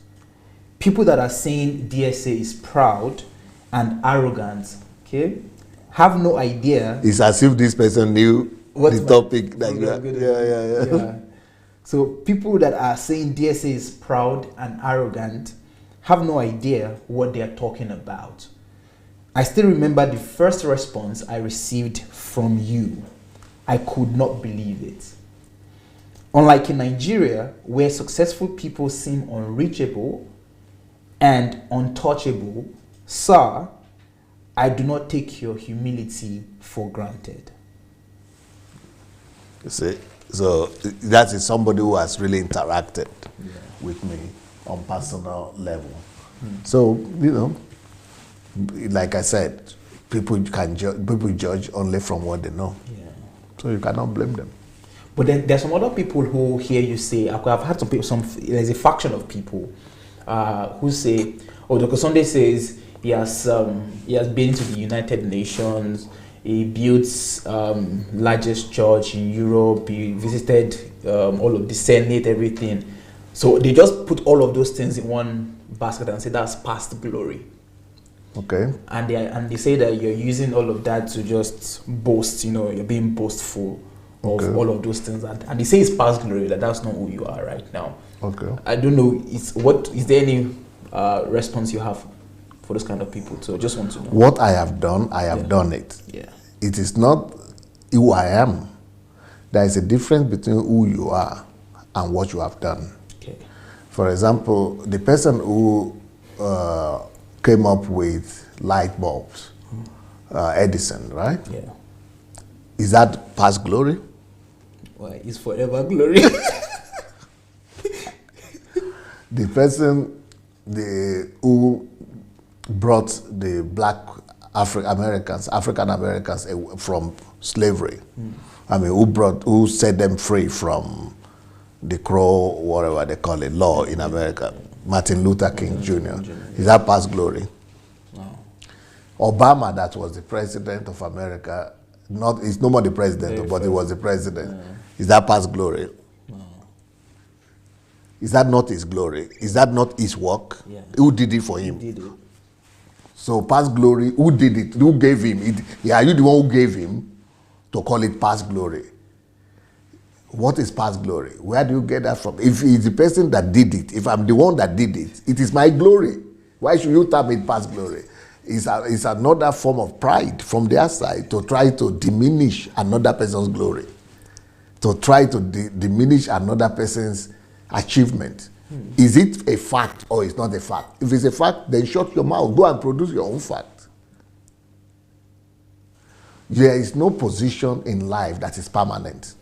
People that are saying DSA is proud and arrogant, okay, have no idea. It's as if this person knew the topic that you are. Yeah. So people that are saying DSA is proud and arrogant have no idea what they are talking about. I still remember the first response I received from you. I could not believe it. Unlike in Nigeria, where successful people seem unreachable and untouchable, sir, I do not take your humility for granted. You see? So that is somebody who has really interacted with me on personal level. So, like I said, people judge only from what they know. Yeah. So you cannot blame them. But then there's some other people who hear you say, I've had some people, there's a faction of people who say, Dr. Sunday says he has been to the United Nations, he built largest church in Europe, he visited all of the Senate, everything. So they just put all of those things in one basket and say that's past glory. Okay. And they say that you're using all of that to just boast, you're being boastful of all of those things. And they say it's past glory, that's not who you are right now. Okay. I don't know, is there any response you have for those kind of people? So just want to know. What I have done, I have done it. Yeah. It is not who I am. There is a difference between who you are and what you have done. Okay. For example, the person who came up with light bulbs, Edison, right? Yeah. Is that past glory? Well, it's forever glory. The person who brought the black African Americans from slavery, who set them free from the Crow, whatever they call it, law in America, Martin Luther King Jr. Is that past glory? No. Obama, that was the president of America, he's no more the president, but he was the president. Yeah. Is that past glory? No. Is that not his glory? Is that not his work? Yeah. Who did it for him? He did it. So past glory, who did it? Who gave him? Are you the one who gave him to call it past glory? What is past glory? Where do you get that from? If it's the person that did it, if I'm the one that did it, it is my glory. Why should you term it past glory? It's another form of pride from their side to try to diminish another person's glory, to try to diminish another person's achievement. Is it a fact or it's not a fact? If it's a fact, then shut your mouth. Go and produce your own fact. There is no position in life that is permanent.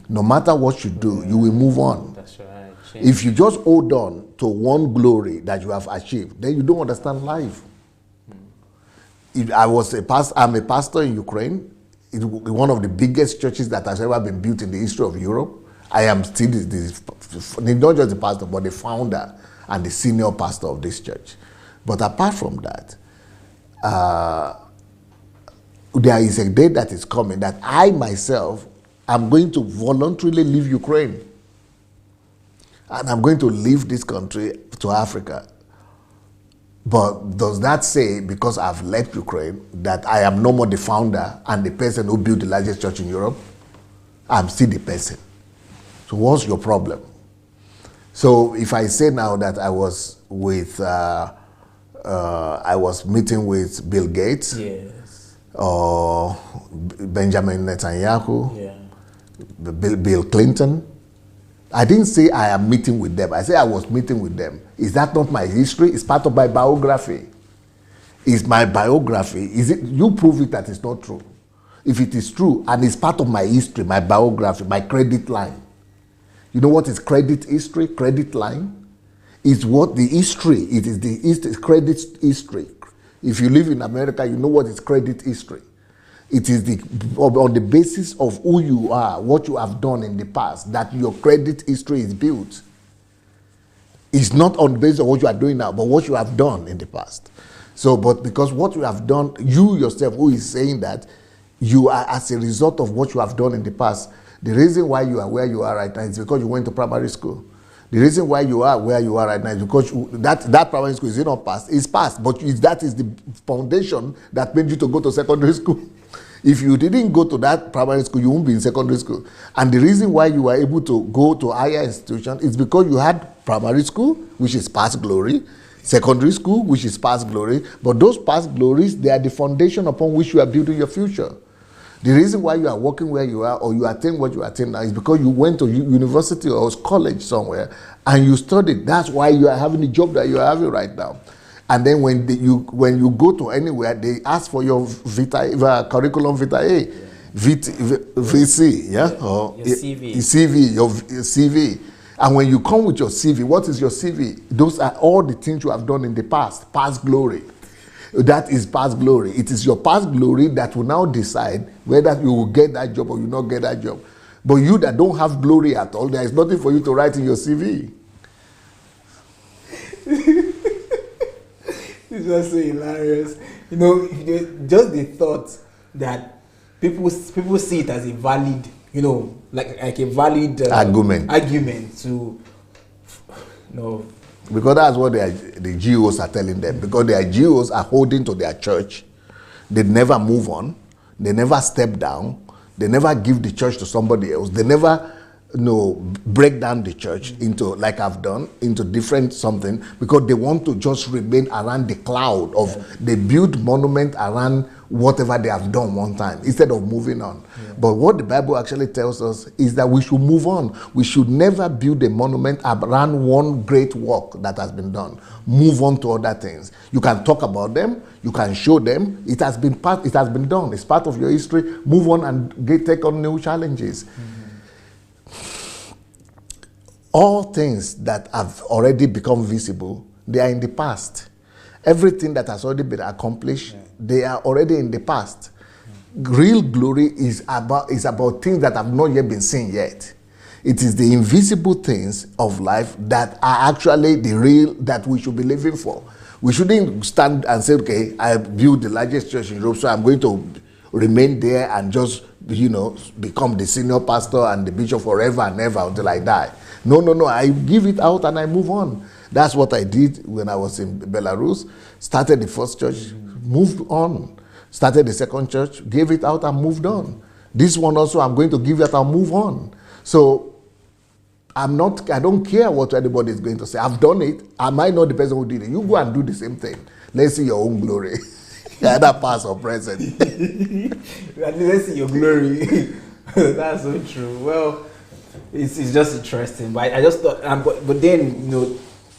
No matter what you do, you will move on. That's right. If you just hold on to one glory that you have achieved, then you don't understand life. I'm a pastor in Ukraine. It's one of the biggest churches that has ever been built in the history of Europe. I am still not just the pastor, but the founder and the senior pastor of this church. But apart from that, there is a day that is coming that I myself am going to voluntarily leave Ukraine. And I'm going to leave this country to Africa. But does that say, because I've left Ukraine, that I am no more the founder and the person who built the largest church in Europe? I'm still the person. So what's your problem? So if I say now that I was meeting with Bill Gates, Yes. or Benjamin Netanyahu, Yeah. Bill Clinton, I didn't say I am meeting with them. I said I was meeting with them. Is that not my history? It's part of my biography. It's my biography. Is it? You prove it that it's not true. If it is true and it's part of my history, my biography, my credit line. You know what is credit history? Credit line is what the history. It is the credit history. If you live in America, you know what is credit history. It is on the basis of who you are, what you have done in the past, that your credit history is built. It's not on the basis of what you are doing now, but what you have done in the past. So, but because what you have done, you yourself, who is saying that, you are as a result of what you have done in the past. The reason why you are where you are right now is because you went to primary school. The reason why you are where you are right now is because that primary school is not past. It's past, but that is the foundation that made you to go to secondary school. If you didn't go to that primary school, you won't be in secondary school. And the reason why you were able to go to higher institutions is because you had primary school, which is past glory, secondary school, which is past glory. But those past glories, they are the foundation upon which you are building your future. The reason why you are working where you are or you attain what you attain now is because you went to university or college somewhere and you studied. That's why you are having the job that you are having right now. And then when you go to anywhere, they ask for your curriculum vitae, VC, yeah, or your CV. Your CV. And when you come with your CV, what is your CV? Those are all the things you have done in the past glory. That is past glory. It is your past glory that will now decide whether you will get that job or you not get that job. But you that don't have glory at all, there is nothing for you to write in your CV. It's just so hilarious. You know, just the thought that people see it as a valid, you know, like a valid argument to, you know. Because that's what the GOs are telling them. Because their GOs are holding to their church. They never move on. They never step down. They never give the church to somebody else. They never, break down the church into, like I've done, into different something, because they want to just remain around the cloud of, they build monument around whatever they have done one time instead of moving on. Yeah. But what the Bible actually tells us is that we should move on. We should never build a monument around one great work that has been done. Move on to other things. You can talk about them. You can show them. It has been done. It's part of your history. Move on and take on new challenges. Mm-hmm. All things that have already become visible, they are in the past. Everything that has already been accomplished, they are already in the past. Real glory is about things that have not yet been seen yet. It is the invisible things of life that are actually the real that we should be living for. We shouldn't stand and say, okay, I built the largest church in Europe, so I'm going to remain there and just, become the senior pastor and the bishop forever and ever until I die. No. I give it out and I move on. That's what I did when I was in Belarus. Started the first church, moved on. Started the second church, gave it out and moved on. This one also, I'm going to give it and move on. So I don't care what anybody is going to say. I've done it. Am I not the person who did it? You go and do the same thing. Let's see your own glory. Either past or present. Let's see your glory. That's so true. Well, it's just interesting. But I just thought, but then,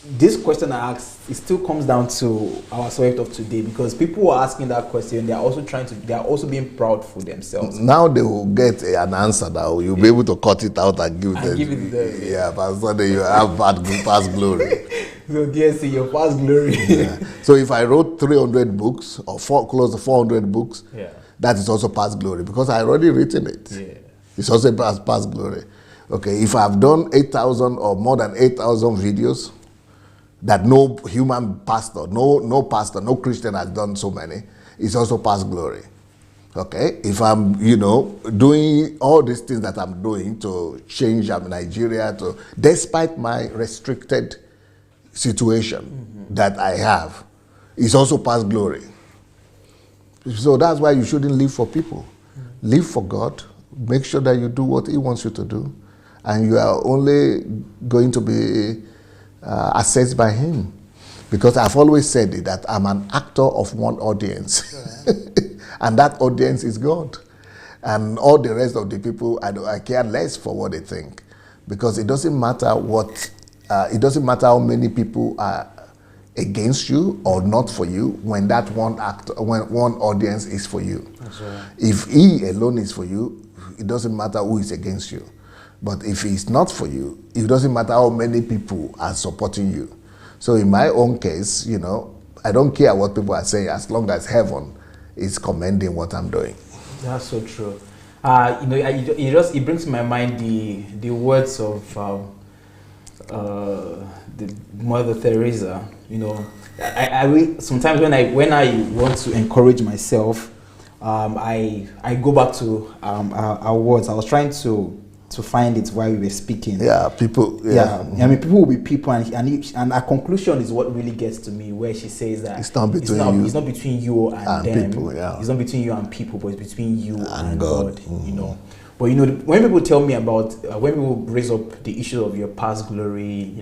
this question I asked, it still comes down to our subject of today, because people are asking that question. They are also being proud for themselves. Now they will get an answer now. You'll be able to cut it out and give it to them. Yeah, but Sunday you have past glory. So DSC, your past glory. Yeah. So if I wrote 300 books or close to 400 books, that is also past glory, because I already written it. Yeah. It's also past glory. Okay, if I've done 8,000 or more than 8,000 videos, that no human pastor, no pastor, no Christian has done so many, it's also past glory. Okay, if I'm, doing all these things that I'm doing to change Nigeria, despite my restricted situation that I have, it's also past glory. So that's why you shouldn't live for people. Live for God. Make sure that you do what He wants you to do. and you are only going to be assessed by him. Because I've always said it, that I'm an actor of one audience, and that audience is God. And all the rest of the people, I care less for what they think, because it doesn't matter it doesn't matter how many people are against you or not for you when that one audience is for you. That's right. If he alone is for you, it doesn't matter who is against you. But if he's not for you, it doesn't matter how many people are supporting you. So in my own case, I don't care what people are saying as long as heaven is commending what I'm doing. That's so true. It brings to my mind the words of the Mother Teresa. I sometimes when I want to encourage myself, I go back to our words. I was trying to find it while we were speaking. Yeah, people. Yeah. I mean, people will be people, and our conclusion is what really gets to me, where she says that it's not between you. It's not between you and them. People, yeah. It's not between you and people, but it's between you and God. But when people tell me about when people raise up the issue of your past glory,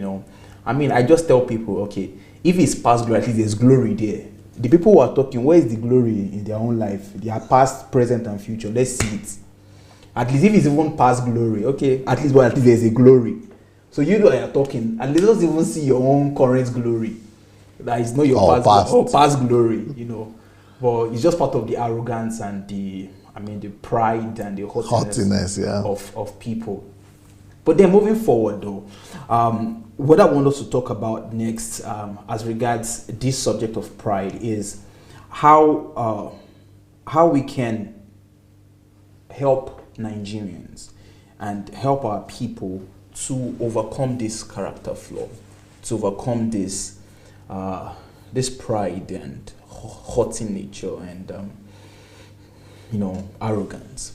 I just tell people, okay, if it's past glory, at least there's glory there. The people who are talking, where is the glory in their own life? Their past, present, and future. Let's see it. At least if it's even past glory, okay, at least there's a glory. So you are talking, at least don't even see your own current glory. That is not your past glory, But it's just part of the arrogance and the pride and the haughtiness of people. But then moving forward though, what I want us to talk about next as regards this subject of pride is how we can help Nigerians and help our people to overcome this character flaw, to overcome this pride and haughty nature and arrogance.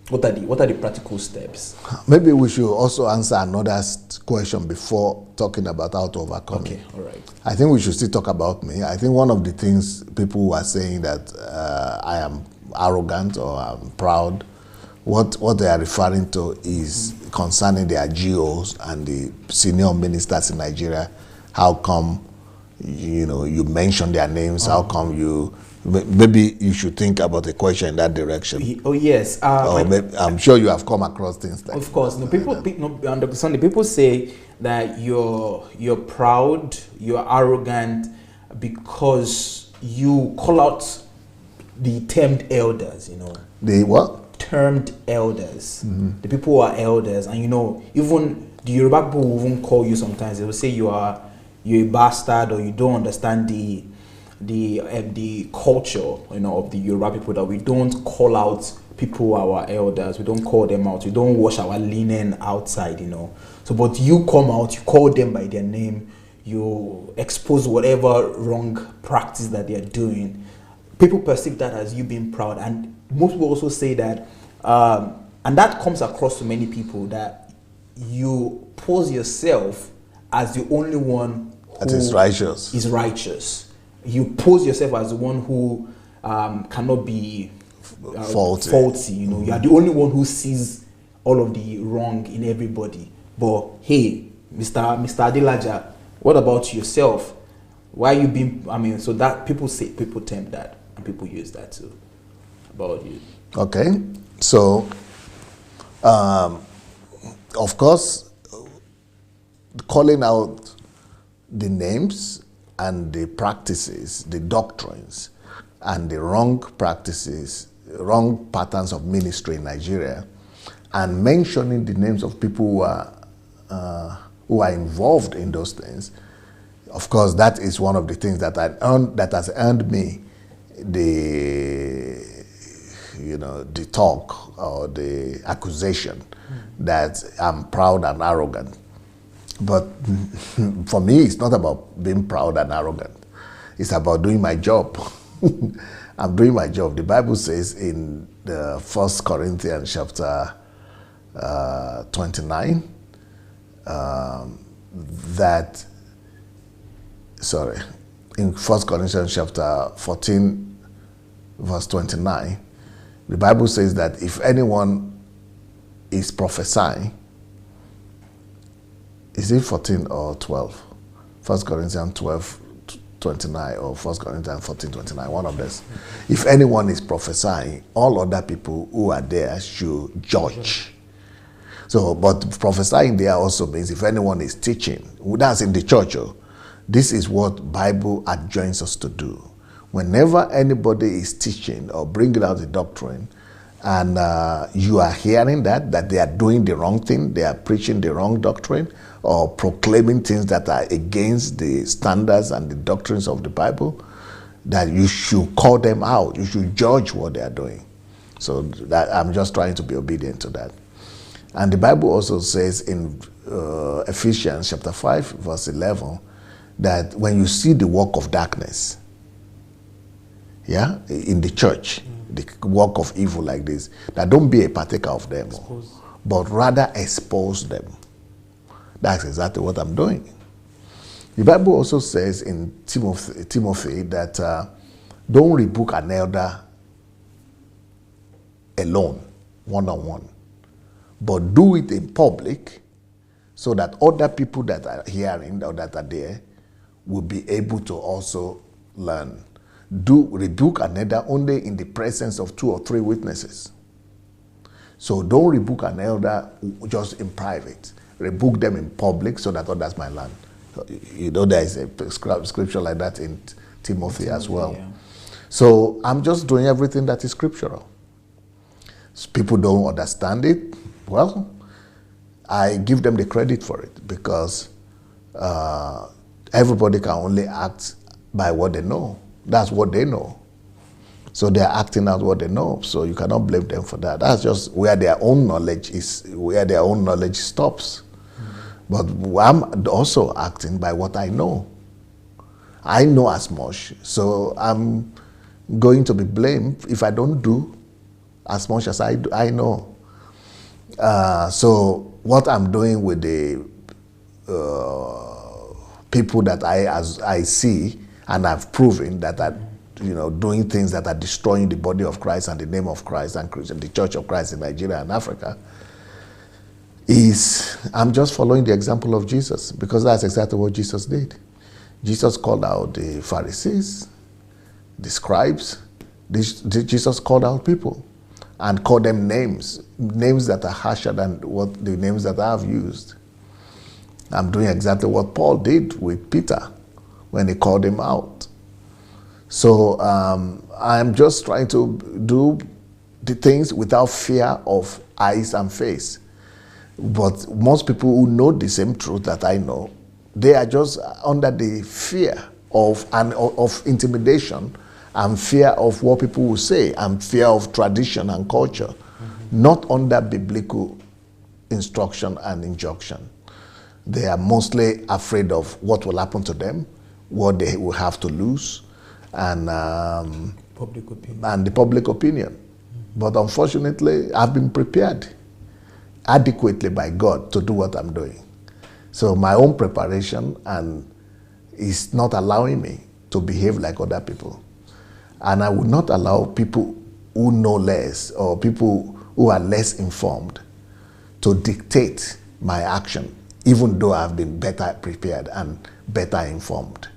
What are the practical steps? Maybe we should also answer another question before talking about how to overcome it. Okay, all right. I think we should still talk about me. I think one of the things people are saying that I am arrogant or I'm proud, what they are referring to is concerning the GOs and the senior ministers in Nigeria. How come, you mention their names? How come maybe you should think about a question in that direction. Oh yes. I'm sure you have come across things like that. Of course. On Sunday, people say that you're proud, you're arrogant because you call out the termed elders, The what? Termed elders. Mm-hmm. The people who are elders, and even the Yoruba people will even call you sometimes. They will say you're a bastard, or you don't understand the culture, of the Yoruba people, that we don't call out people who are our elders. We don't call them out. We don't wash our linen outside, So, but you come out, you call them by their name, you expose whatever wrong practice that they are doing. People perceive that as you being proud, and most people also say that, and that comes across to many people, that you pose yourself as the only one who is righteous. You pose yourself as the one who cannot be faulty. You are the only one who sees all of the wrong in everybody. But hey, Mr. Adelaja, what about yourself? Why are you being? So that people tempt that, and people use that too about you. Okay, so of course, calling out the names and the practices, the doctrines, and the wrong practices, wrong patterns of ministry in Nigeria, and mentioning the names of people who are involved in those things. Of course, that is one of the things that has earned me the talk or the accusation that I'm proud and arrogant. But for me, it's not about being proud and arrogant. It's about doing my job. I'm doing my job. The Bible says in the 1 Corinthians chapter 29 in 1 Corinthians chapter 14 verse 29, the Bible says that if anyone is prophesying, is it 14 or 12? 1 Corinthians 12, 29 or 1 Corinthians 14, 29, one of those. If anyone is prophesying, all other people who are there should judge. So, but prophesying there also means if anyone is teaching, that's in the church. This is what Bible adjoins us to do. Whenever anybody is teaching or bringing out the doctrine, and you are hearing that they are doing the wrong thing, they are preaching the wrong doctrine, or proclaiming things that are against the standards and the doctrines of the Bible, that you should call them out. You should judge what they are doing. So that I'm just trying to be obedient to that. And the Bible also says in Ephesians chapter 5, verse 11, that when you see the work of darkness, in the church, the work of evil like this, that don't be a partaker of them, but rather expose them. That's exactly what I'm doing. The Bible also says in Timothy that don't rebuke an elder alone, one-on-one, but do it in public so that other people that are hearing or that are there will be able to also learn. Do rebuke an elder only in the presence of 2 or 3 witnesses. So don't rebuke an elder just in private. Rebuke them in public so that others might learn. You know, there is a scripture like that in Timothy as well. Yeah. So I'm just doing everything that is scriptural. So people don't understand it. Well, I give them the credit for it because everybody can only act by what they know. That's what they know. So they're acting out what they know. So you cannot blame them for that. That's just where their own knowledge is, where their own knowledge stops. But I'm also acting by what I know. I know as much. So I'm going to be blamed if I don't do as much as I know. So what I'm doing with the people that I see and I've proven that are doing things that are destroying the body of Christ and the name of Christ and the Church of Christ in Nigeria and Africa, is I'm just following the example of Jesus, because that's exactly what Jesus did. Jesus called out the Pharisees, the scribes. Jesus called out people and called them names that are harsher than what the names that I have used. I'm doing exactly what Paul did with Peter when he called him out. So I'm just trying to do the things without fear of eyes and face. But most people who know the same truth that I know, they are just under the fear of intimidation and fear of what people will say and fear of tradition and culture, not under biblical instruction and injunction. They are mostly afraid of what will happen to them, what they will have to lose, and the public opinion. But unfortunately, I've been prepared adequately by God to do what I'm doing. So my own preparation is not allowing me to behave like other people. And I would not allow people who know less or people who are less informed to dictate my action, even though I've been better prepared and better informed.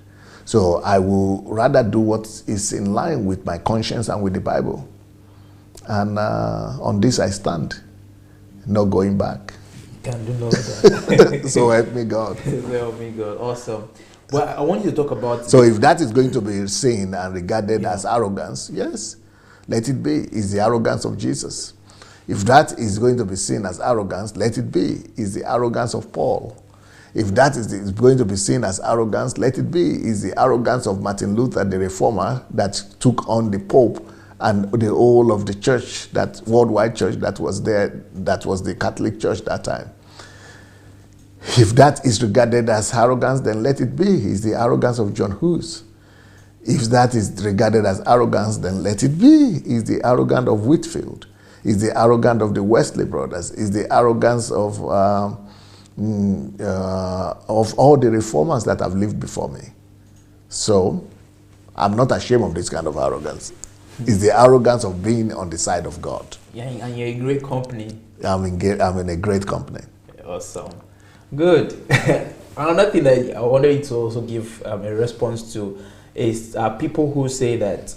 So I will rather do what is in line with my conscience and with the Bible. And on this I stand, no going back. Can do no that. So help me God. Help me God. Awesome. Well, I want you to talk about... So if that is going to be seen and regarded as arrogance, yes, let it be. It's the arrogance of Jesus. If that is going to be seen as arrogance, let it be. It's the arrogance of Paul. If that is going to be seen as arrogance, let it be. It's the arrogance of Martin Luther, the reformer, that took on the Pope and the whole of the church, that worldwide church that was there, that was the Catholic Church that time. If that is regarded as arrogance, then let it be. It's the arrogance of John Hus. If that is regarded as arrogance, then let it be. It's the arrogance of Whitfield. It's the arrogance of the Wesley brothers. It's the arrogance of all the reformers that have lived before me. So I'm not ashamed of this kind of arrogance. It's the arrogance of being on the side of God. Yeah, and you're in great company. I'm in a great company. Awesome. Good. Another thing that I wanted you to also give a response to is people who say that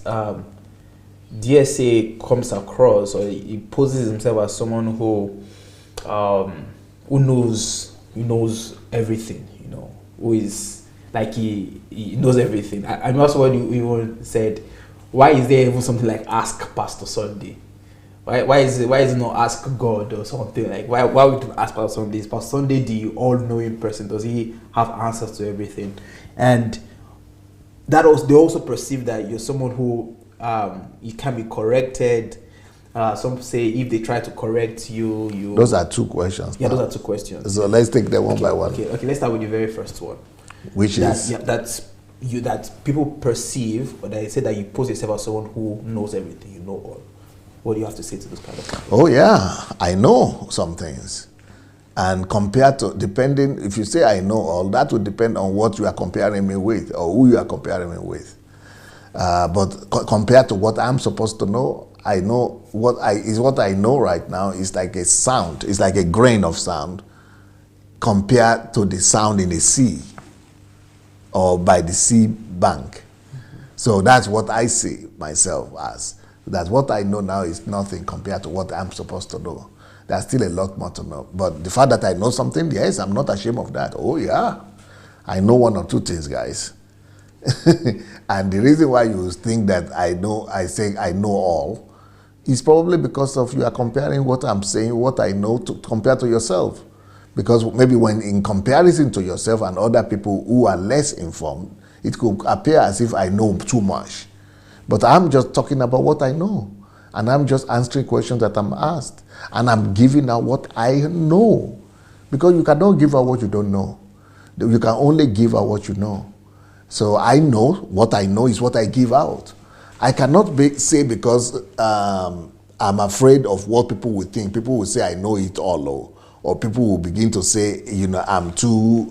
DSA comes across, or he poses himself as someone who knows everything, who is like he knows everything. I'm also what you even said. Why is there even something like Ask Pastor Sunday? Why is it not Ask God or something? Like why would you ask Pastor Sunday? Is Pastor Sunday the all-knowing person? Does he have answers to everything? And they also perceive that you're someone who you can be corrected. Some say if they try to correct you. Those are two questions. Yeah, those are two questions. So let's take them one by one. Okay. Let's start with the very first one. Which is that people perceive, or they say that you pose yourself as someone who knows everything, you know all. What do you have to say to those kind of people? Oh yeah, I know some things. And compared to, depending, if you say I know all, that would depend on what you are comparing me with, or who you are comparing me with. But compared to what I'm supposed to know, I know what I know right now is like a sound. It's like a grain of sound compared to the sound in the sea or by the sea bank. So that's what I see myself as. That what I know now is nothing compared to what I'm supposed to know. There's still a lot more to know. But the fact that I know something, yes, I'm not ashamed of that. Oh yeah, I know one or two things, guys. And the reason why you think that I say I know all, is probably because of you are comparing what I'm saying, what I know, to compare to yourself. Because maybe when in comparison to yourself and other people who are less informed, it could appear as if I know too much. But I'm just talking about what I know. And I'm just answering questions that I'm asked. And I'm giving out what I know. Because you cannot give out what you don't know. You can only give out what you know. So I know what I know is what I give out. I cannot say because I'm afraid of what people will think. People will say I know it all, or people will begin to say, I'm too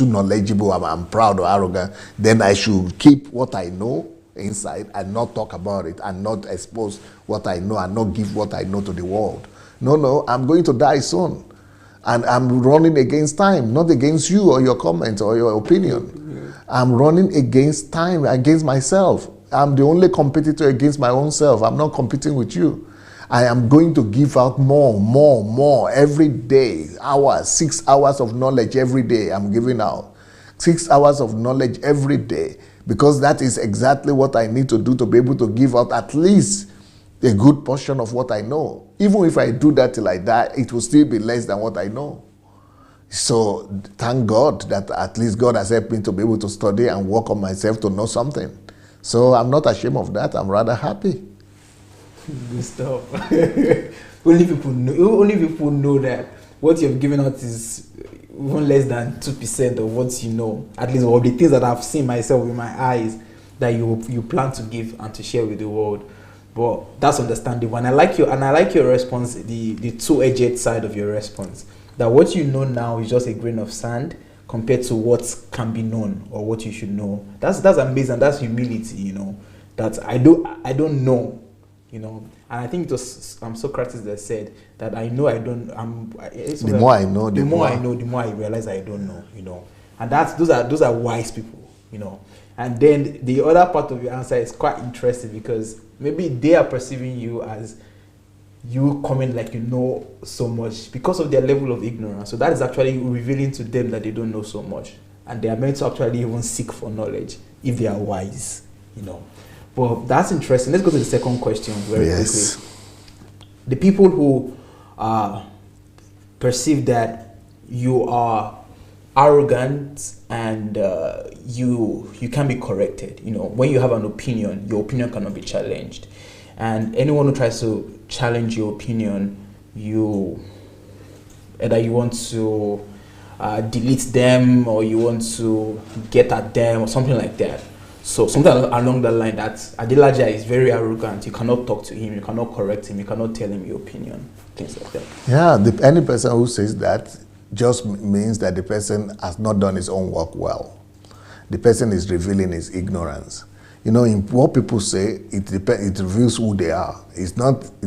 knowledgeable, I'm proud or arrogant. Then I should keep what I know inside and not talk about it and not expose what I know and not give what I know to the world. No, I'm going to die soon. And I'm running against time, not against you or your comments or your opinion. I'm running against time, against myself. I'm the only competitor against my own self. I'm not competing with you. I am going to give out more every day. 6 hours of knowledge every day I'm giving out. 6 hours of knowledge every day. Because that is exactly what I need to do to be able to give out at least a good portion of what I know. Even if I do that till I die, it will still be less than what I know. So thank God that at least God has helped me to be able to study and work on myself to know something. So I'm not ashamed of that. I'm rather happy. Good stuff. Only people know that what you've given out is even less than 2% of what you know. At least of the things that I've seen myself with my eyes that you plan to give and to share with the world. But that's understandable. And I like your response, the two-edged side of your response. That what you know now is just a grain of sand compared to what can be known or what you should know. That's amazing. That's humility, that I don't know, and I think it was Socrates that said that I know I don't. The more I know, the more I know, the more I realize I don't know, and those are wise people, And then the other part of your answer is quite interesting because maybe they are perceiving you as you coming like you know so much because of their level of ignorance. So that is actually revealing to them that they don't know so much. And they are meant to actually even seek for knowledge if they are wise, But that's interesting. Let's go to the second question very quickly. The people who perceive that you are arrogant and you can be corrected. When you have an opinion, your opinion cannot be challenged. And anyone who tries to challenge your opinion, either you want to delete them or you want to get at them or something like that. So something along that line, that Adelaja is very arrogant. You cannot talk to him, you cannot correct him, you cannot tell him your opinion, things like that. Yeah, any person who says that just means that the person has not done his own work well. The person is revealing his ignorance. In what people say, it reveals who they are. Even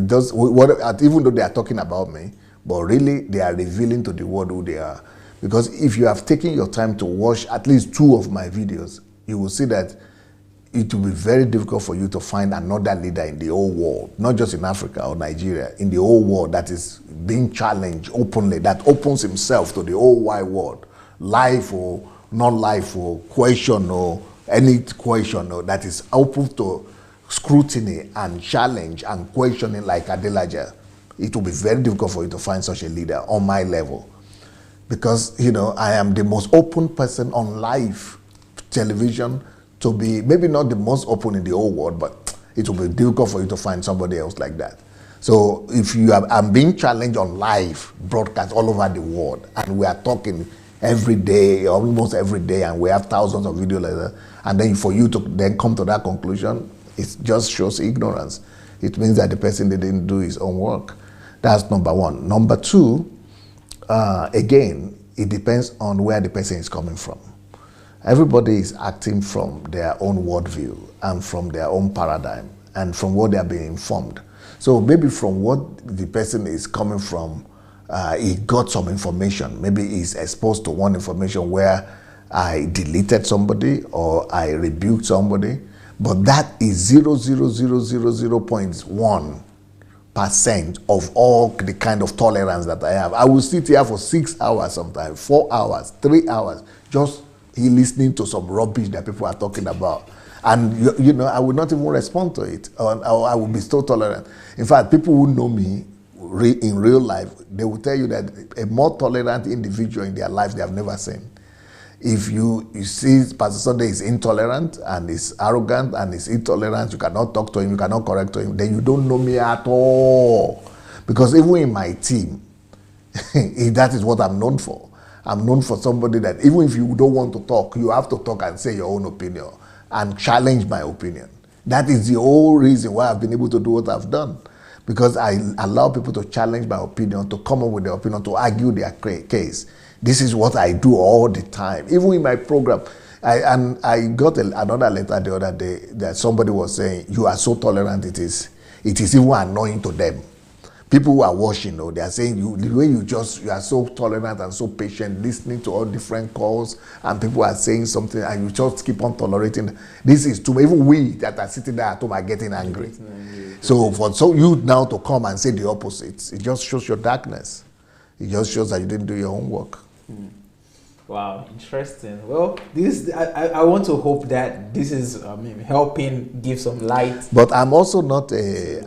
though they are talking about me, but really they are revealing to the world who they are. Because if you have taken your time to watch at least 2 of my videos, you will see that it will be very difficult for you to find another leader in the whole world, not just in Africa or Nigeria, in the whole world that is being challenged openly, that opens himself to the whole wide world, life or non-life or question or any question or that is open to scrutiny and challenge and questioning like Adelaja. It will be very difficult for you to find such a leader on my level. Because, I am the most open person on live television to be, maybe not the most open in the whole world, but it will be difficult for you to find somebody else like that. So if I'm being challenged on live broadcast all over the world, and we are talking every day, almost every day, and we have thousands of videos like that, and then for you to then come to that conclusion, it just shows ignorance. It means that the person didn't do his own work. That's number one. Number two, again, it depends on where the person is coming from. Everybody is acting from their own worldview and from their own paradigm and from what they are being informed. So maybe from what the person is coming from, he got some information. Maybe he's exposed to one information where I deleted somebody or I rebuked somebody, but that is 0.000.1% of all the kind of tolerance that I have. I will sit here for 6 hours sometimes, 4 hours, 3 hours, just listening to some rubbish that people are talking about. And, I will not even respond to it, or I will be so tolerant. In fact, people who know me in real life, they will tell you that a more tolerant individual in their life they have never seen. If you see Pastor Sunday is intolerant and is arrogant and is intolerant, you cannot talk to him, you cannot correct to him, then you don't know me at all. Because even in my team, that is what I'm known for. I'm known for somebody that even if you don't want to talk, you have to talk and say your own opinion and challenge my opinion. That is the whole reason why I've been able to do what I've done. Because I allow people to challenge my opinion, to come up with their opinion, to argue their case. This is what I do all the time. Even in my program, I got another letter the other day that somebody was saying, you are so tolerant, it is even annoying to them. People who are watching, they are saying the way you are so tolerant and so patient, listening to all different calls, and people are saying something, and you just keep on tolerating. This is too. Even we that are sitting there at home are getting angry. So for you now to come and say the opposite, it just shows your darkness. It just shows that you didn't do your homework. Wow, interesting. Well, I want to hope that this is helping give some light. But I'm also not a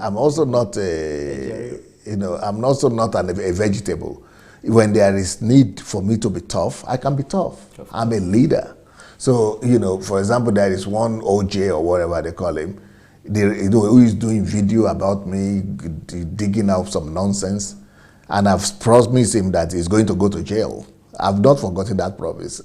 vegetable. When there is need for me to be tough, I can be tough. I'm a leader. So, for example, there is one OJ or whatever they call him, who is doing video about me, digging out some nonsense, and I've promised him that he's going to go to jail. I've not forgotten that promise.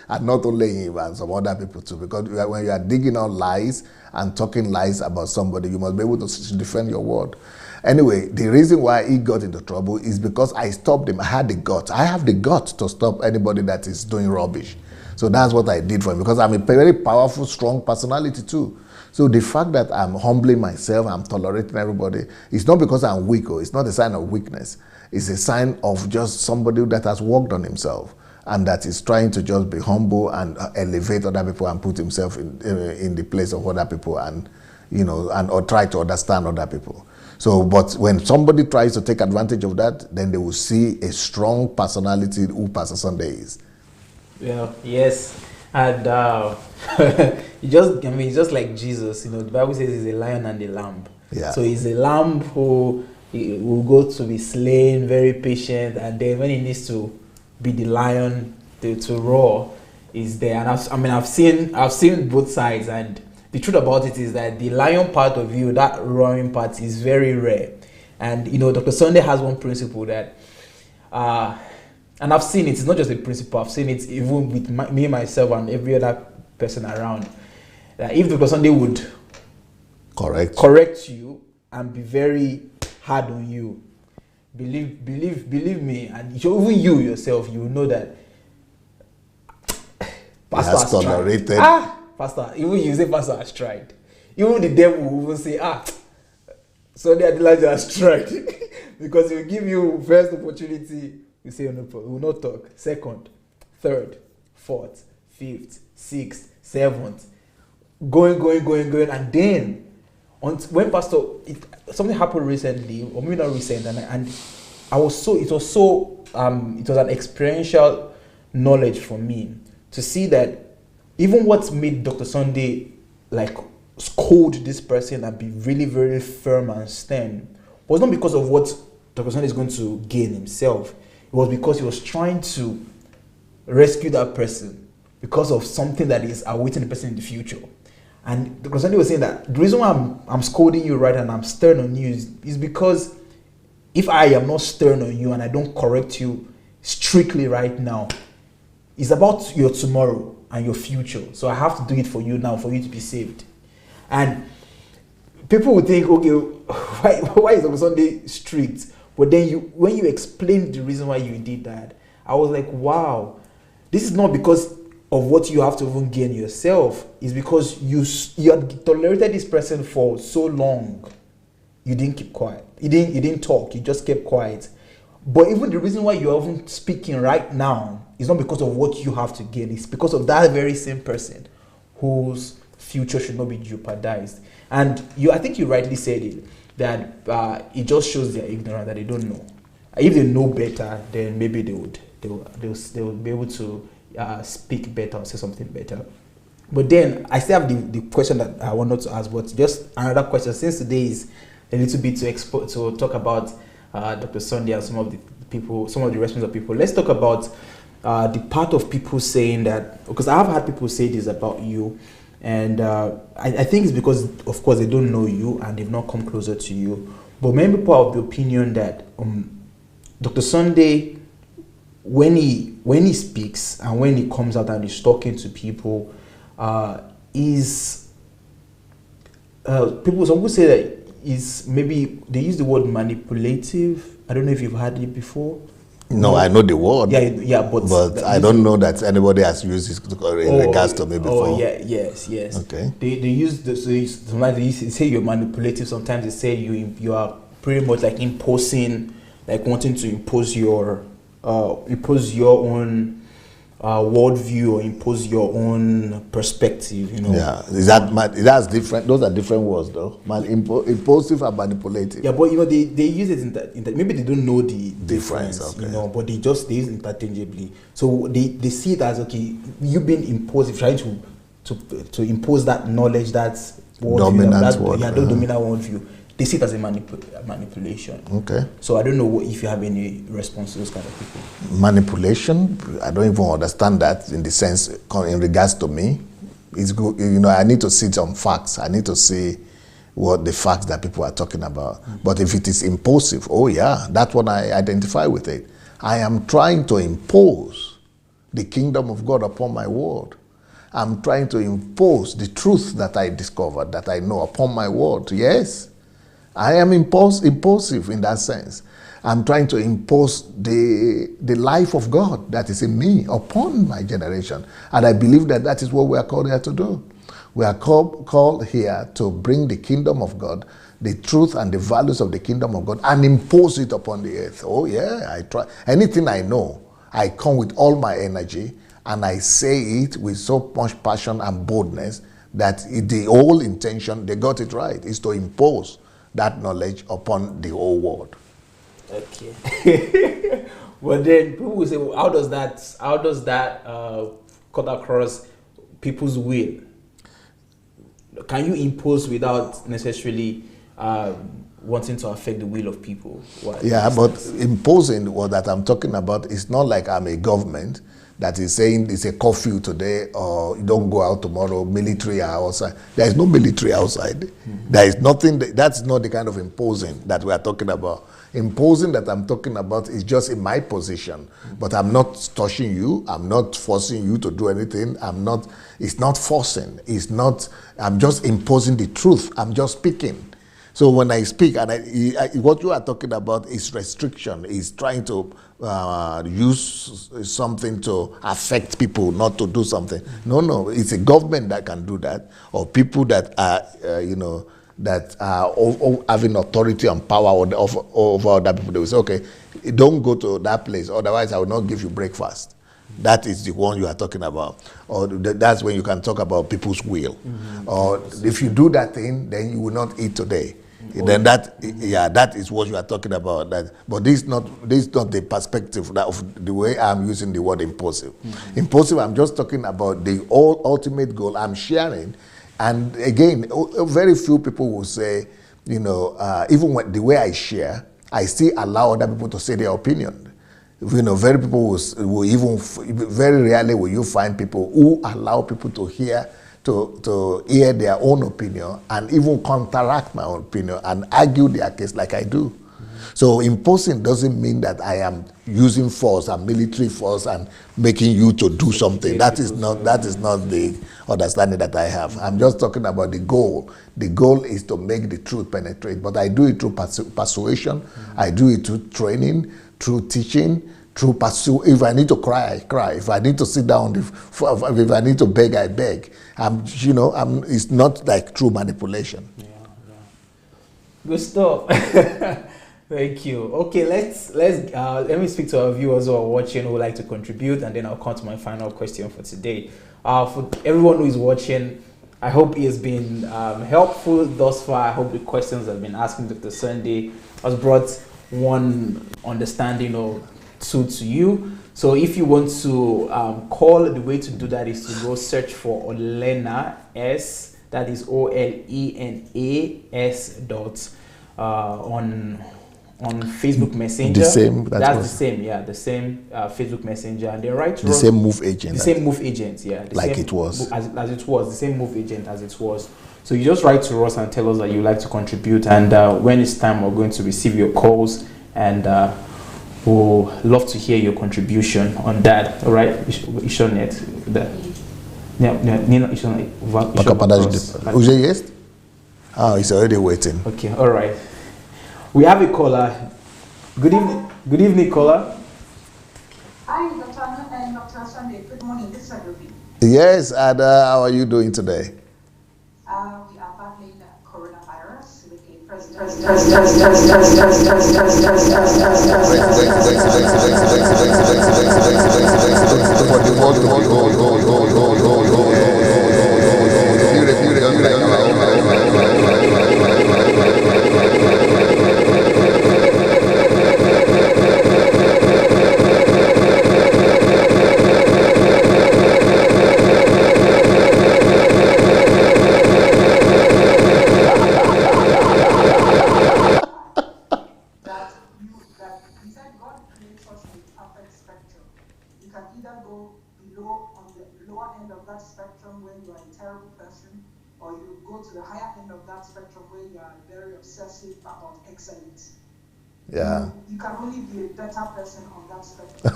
And not only him, and some other people too, because when you are digging out lies and talking lies about somebody, you must be able to defend your word. Anyway, the reason why he got into trouble is because I stopped him. I had the guts. I have the guts to stop anybody that is doing rubbish. So that's what I did for him, because I'm a very powerful, strong personality too. So the fact that I'm humbling myself, I'm tolerating everybody, it's not because I'm weak, or it's not a sign of weakness. It's a sign of just somebody that has worked on himself and that is trying to just be humble and elevate other people and put himself in the place of other people, and or try to understand other people. So, but when somebody tries to take advantage of that, then they will see a strong personality who Pastor Sunday is. Well, yes. And it's just like Jesus, the Bible says he's a lion and a lamb. Yeah. So he's a lamb who will go to be slain, very patient, and then when he needs to be the lion to roar, is there. And I've seen both sides, and the truth about it is that the lion part of you, that roaring part, is very rare. And Dr. Sunday has one principle that and I've seen it. It's not just a principle. I've seen it even with me, myself, and every other person around. That if Dr. Sunday would correct you and be very hard on you, believe me, and even you yourself, you will know that Pastor has tolerated. Pastor, even you say Pastor has tried. Even the devil will even say, Sunday Adelaja has tried, because he will give you first opportunity We say no problem. We will not talk. Second, third, fourth, fifth, sixth, seventh. Going, and then when something happened recently, or maybe not recent, and it was an experiential knowledge for me to see that even what made Dr. Sunday like scold this person and be really, very firm and stern was not because of what Dr. Sunday is going to gain himself. It was because he was trying to rescue that person because of something that is awaiting the person in the future. And Dr. Sunday was saying that the reason why I'm scolding you right and I'm stern on you is because if I am not stern on you and I don't correct you strictly right now, it's about your tomorrow and your future. So I have to do it for you now for you to be saved. And people would think, okay, why is Dr. Sunday strict? But then when you explain the reason why you did that, I was like, wow, this is not because of what you have to even gain yourself. It's because you had tolerated this person for so long. You didn't keep quiet. You didn't talk. You just kept quiet. But even the reason why you're even speaking right now is not because of what you have to gain. It's because of that very same person whose future should not be jeopardized. And I think you rightly said it, that it just shows they're ignorant, that they don't know. If they know better, then maybe they would be able to speak better or say something better. But then I still have the question that I wanted to ask, but just another question, since today is a little bit to talk about Dr. Sunday and some of the responses of people. Let's talk about the part of people saying that, because I have had people say this about you, and I think it's because, of course, they don't know you and they've not come closer to you. But many people are of the opinion that Dr. Sunday, when he speaks and when he comes out and he's talking to people, some people say that is, maybe they use the word manipulative. I don't know if you've heard it before. No, I know the word. Yeah, but I don't know that anybody has used it in regards to me before. Oh, yeah, yes. Okay. They use sometimes they say you're manipulative. Sometimes they say you are pretty much like imposing, like wanting to impose your own worldview or impose your own perspective. Yeah, that's different. Those are different words, though. Impulsive and manipulative. Yeah, but they use it in that maybe they don't know the difference. Okay. But they use it interchangeably. So they see it as, okay, you being impulsive, trying to impose that knowledge, that's dominant worldview. They see it as a manipulation. Okay. So I don't know if you have any response to those kind of people. Manipulation, I don't even understand that in the sense, in regards to me. It's good, I need to see some facts. I need to see what the facts that people are talking about. Mm-hmm. But if it is impulsive, oh yeah, that's what I identify with it. I am trying to impose the kingdom of God upon my world. I'm trying to impose the truth that I discovered, that I know upon my world. Yes. I am impulsive in that sense. I'm trying to impose the life of God that is in me upon my generation. And I believe that is what we are called here to do. We are called here to bring the kingdom of God, the truth and the values of the kingdom of God, and impose it upon the earth. Oh yeah, I try. Anything I know, I come with all my energy and I say it with so much passion and boldness that the whole intention, they got it right, is to impose that knowledge upon the whole world. Okay. Well, then people will say, well, how does that cut across people's will? Can you impose without necessarily wanting to affect the will of people? Yeah, but imposing, what that I'm talking about, is not like I'm a government that is saying it's a curfew today or you don't go out tomorrow, military are outside. There is no military outside. Mm-hmm. There is nothing, that's not the kind of imposing that we are talking about. Imposing that I'm talking about is just in my position, but I'm not touching you, I'm not forcing you to do anything, it's not forcing, I'm just imposing the truth, I'm just speaking. So when I speak, and what you are talking about is restriction, is trying to use something to affect people not to do something. No, it's a government that can do that, or people that are, that are having authority and power over other people. They will say, okay, don't go to that place, otherwise I will not give you breakfast. That is the one you are talking about. Or that's when you can talk about people's will. Or if you do that thing, then you will not eat today. Then that is what you are talking about. But this is not the perspective of the way I'm using the word impulsive. Impulsive, I'm just talking about the ultimate goal I'm sharing. And again, very few people will say, even when the way I share, I still allow other people to say their opinion. Very people will even, very rarely will you find people who allow people to hear their own opinion and even counteract my own opinion and argue their case like I do. So imposing doesn't mean that I am using force and military force and making you to do something. That is not the understanding that I have. I'm just talking about the goal. The goal is to make the truth penetrate, but I do it through persuasion. I do it through training, through teaching, through pursue. If I need to cry, I cry. If I need to sit down, if I need to beg, I beg. It's not like true manipulation. Yeah. Good stuff. Thank you. Okay, let me speak to our viewers who are watching who would like to contribute, and then I'll come to my final question for today. For everyone who is watching, I hope it has been helpful thus far. I hope the questions I've been asking Dr. Sunday has brought one understanding or two to you. So if you want to call, the way to do that is to go search for Olena S, that is OLENAS on Facebook Messenger. The same. That's the same. Yeah, the same Facebook Messenger, and then right. The same move agent. The same move agent. Yeah. Like it was. As it was, the same move agent as it was. So you just write to us and tell us that you like to contribute, and when it's time, we're going to receive your calls, and we'll love to hear your contribution on that. All right, Ishonet. Nino Ishonet. Yes. Oh, he's already waiting. Okay. All right. We have a caller. Good evening. Good evening, caller. Hi, Dr. and Dr. Sunday. Good morning. This is Adobe. Yes, Ada. How are you doing today? We are battling coronavirus with a about excellence. Yeah. You can only be a better person on that spectrum.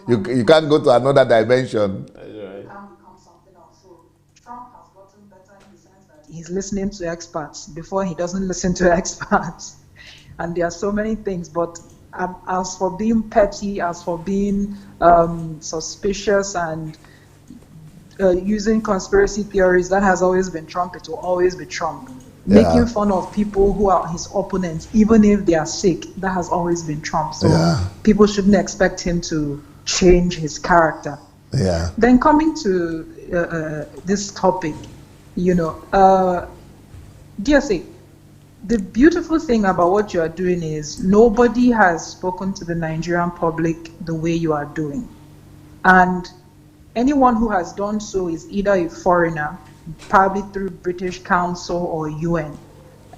You can't go to another dimension. You can't become something else. So Trump has gotten better in the sense that he's listening to experts before he doesn't listen to experts. And there are so many things, but as for being petty, as for being suspicious and using conspiracy theories, that has always been Trump. It will always be Trump. Yeah. Making fun of people who are his opponents, even if they are sick, that has always been Trump. So people shouldn't expect him to change his character. Yeah. Then coming to this topic, DSA, the beautiful thing about what you are doing is nobody has spoken to the Nigerian public the way you are doing. And anyone who has done so is either a foreigner, probably through British Council or UN.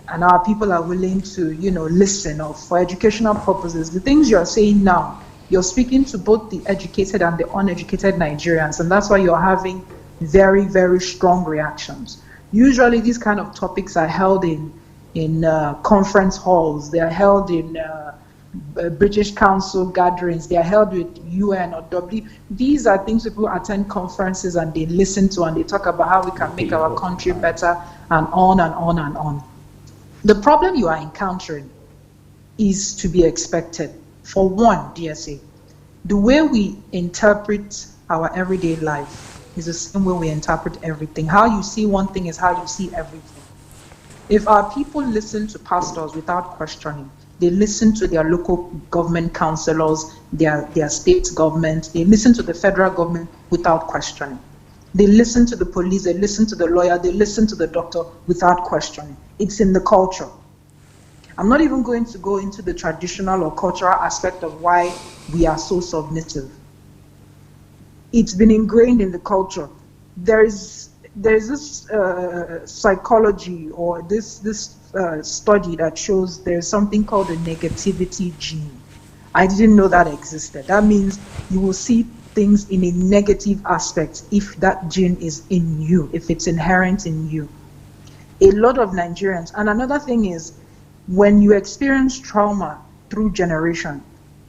And our people are willing to, listen or for educational purposes. The things you're saying now, you're speaking to both the educated and the uneducated Nigerians, and that's why you're having very, very strong reactions. Usually these kind of topics are held in conference halls, they are held in British Council gatherings, they are held with UN or W. These are things people attend conferences and they listen to, and they talk about how we can make our country better, and on and on and on. The problem you are encountering is to be expected. For one, DSA, the way we interpret our everyday life is the same way we interpret everything. How you see one thing is how you see everything. If our people listen to pastors without questioning, They listen to their local government councillors, their state government. They listen to the federal government without questioning. They listen to the police, they listen to the lawyer, they listen to the doctor without questioning. It's in the culture. I'm not even going to go into the traditional or cultural aspect of why we are so submissive. It's been ingrained in the culture. There's this psychology or this study that shows there's something called a negativity gene. I didn't know that existed. That means you will see things in a negative aspect if that gene is in you, if it's inherent in you. A lot of Nigerians, and another thing is, when you experience trauma through generation,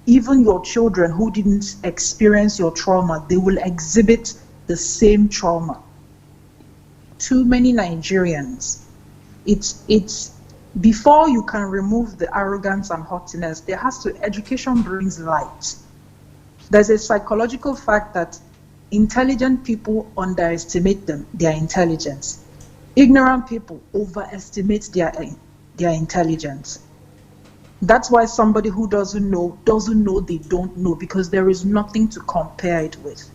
even your children who didn't experience your trauma, they will exhibit the same trauma. Too many Nigerians. It's before you can remove the arrogance and haughtiness, education brings light. There's a psychological fact that intelligent people underestimate their intelligence. Ignorant people overestimate their intelligence. That's why somebody who doesn't know they don't know, because there is nothing to compare it with.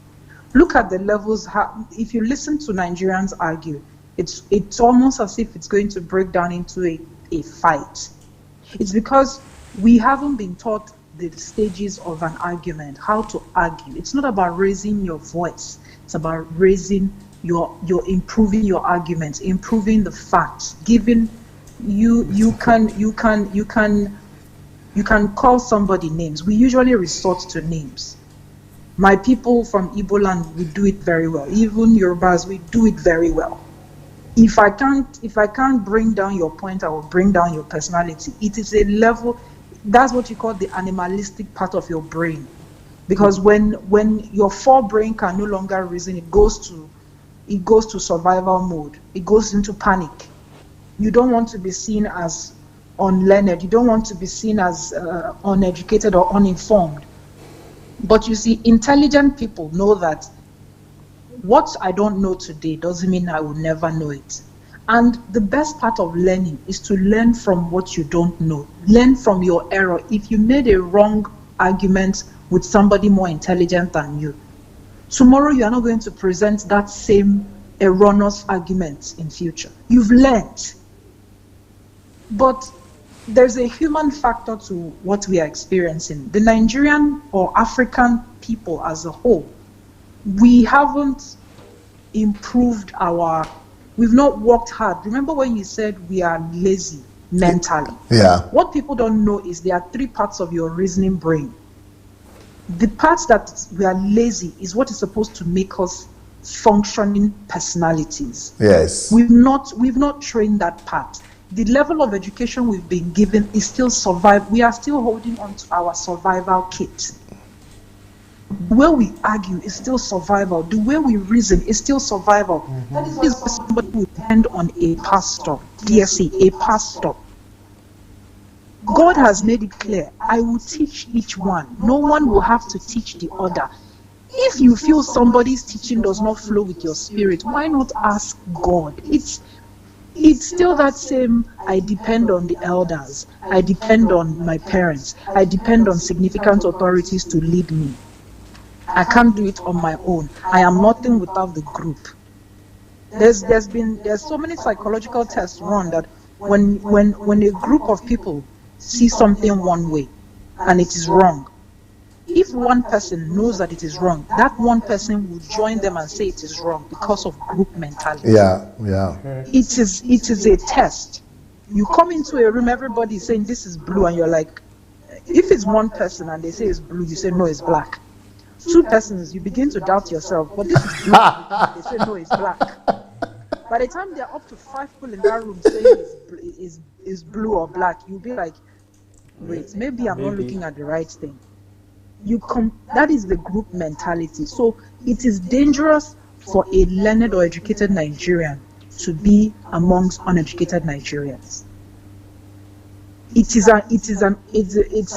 Look at the levels. If you listen to Nigerians argue, it's almost as if it's going to break down into a fight. It's because we haven't been taught the stages of an argument, how to argue. It's not about raising your voice. It's about raising your improving your arguments, improving the facts, giving you can call somebody names. We usually resort to names. My people from Igbo land, we do it very well. Even Yorubas, we do it very well. If I can't bring down your point, I will bring down your personality. It is a level, that's what you call the animalistic part of your brain. Because when your forebrain can no longer reason, it goes to survival mode. It goes into panic. You don't want to be seen as unlearned. You don't want to be seen as uneducated or uninformed. But you see, intelligent people know that what I don't know today doesn't mean I will never know it. And the best part of learning is to learn from what you don't know. Learn from your error. If you made a wrong argument with somebody more intelligent than you, tomorrow you are not going to present that same erroneous argument in future. You've learned. But there's a human factor to what we are experiencing. The Nigerian or African people as a whole, we haven't improved we've not worked hard. Remember when you said we are lazy mentally? Yeah. What people don't know is there are 3 parts of your reasoning brain. The parts that we are lazy is what is supposed to make us functioning personalities. Yes. We've not trained that part. The level of education we've been given is still we are still holding on to our survival kit. The way we argue is still survival. The way we reason is still survival. Mm-hmm. That is why somebody will depend on a pastor. Yes, a pastor. God has made it clear, I will teach each one. No one will have to teach the other. If you feel somebody's teaching does not flow with your spirit, why not ask God? It's still that same, I depend on the elders. I depend on my parents. I depend on significant authorities to lead me. I can't do it on my own. I am nothing without the group. There's so many psychological tests run that when a group of people see something one way and it is wrong, if one person knows that it is wrong, that one person will join them and say it is wrong because of group mentality. Yeah. It is a test. You come into a room, everybody is saying this is blue, and you're like, if it's one person and they say it's blue, you say no, it's black. 2 persons, you begin to doubt yourself, but this is blue. They say no, it's black. By the time they're up to 5 people in that room saying it's blue or black, you'll be like, wait, maybe I'm not looking at the right thing. That is the group mentality. So it is dangerous for a learned or educated Nigerian to be amongst uneducated Nigerians. It's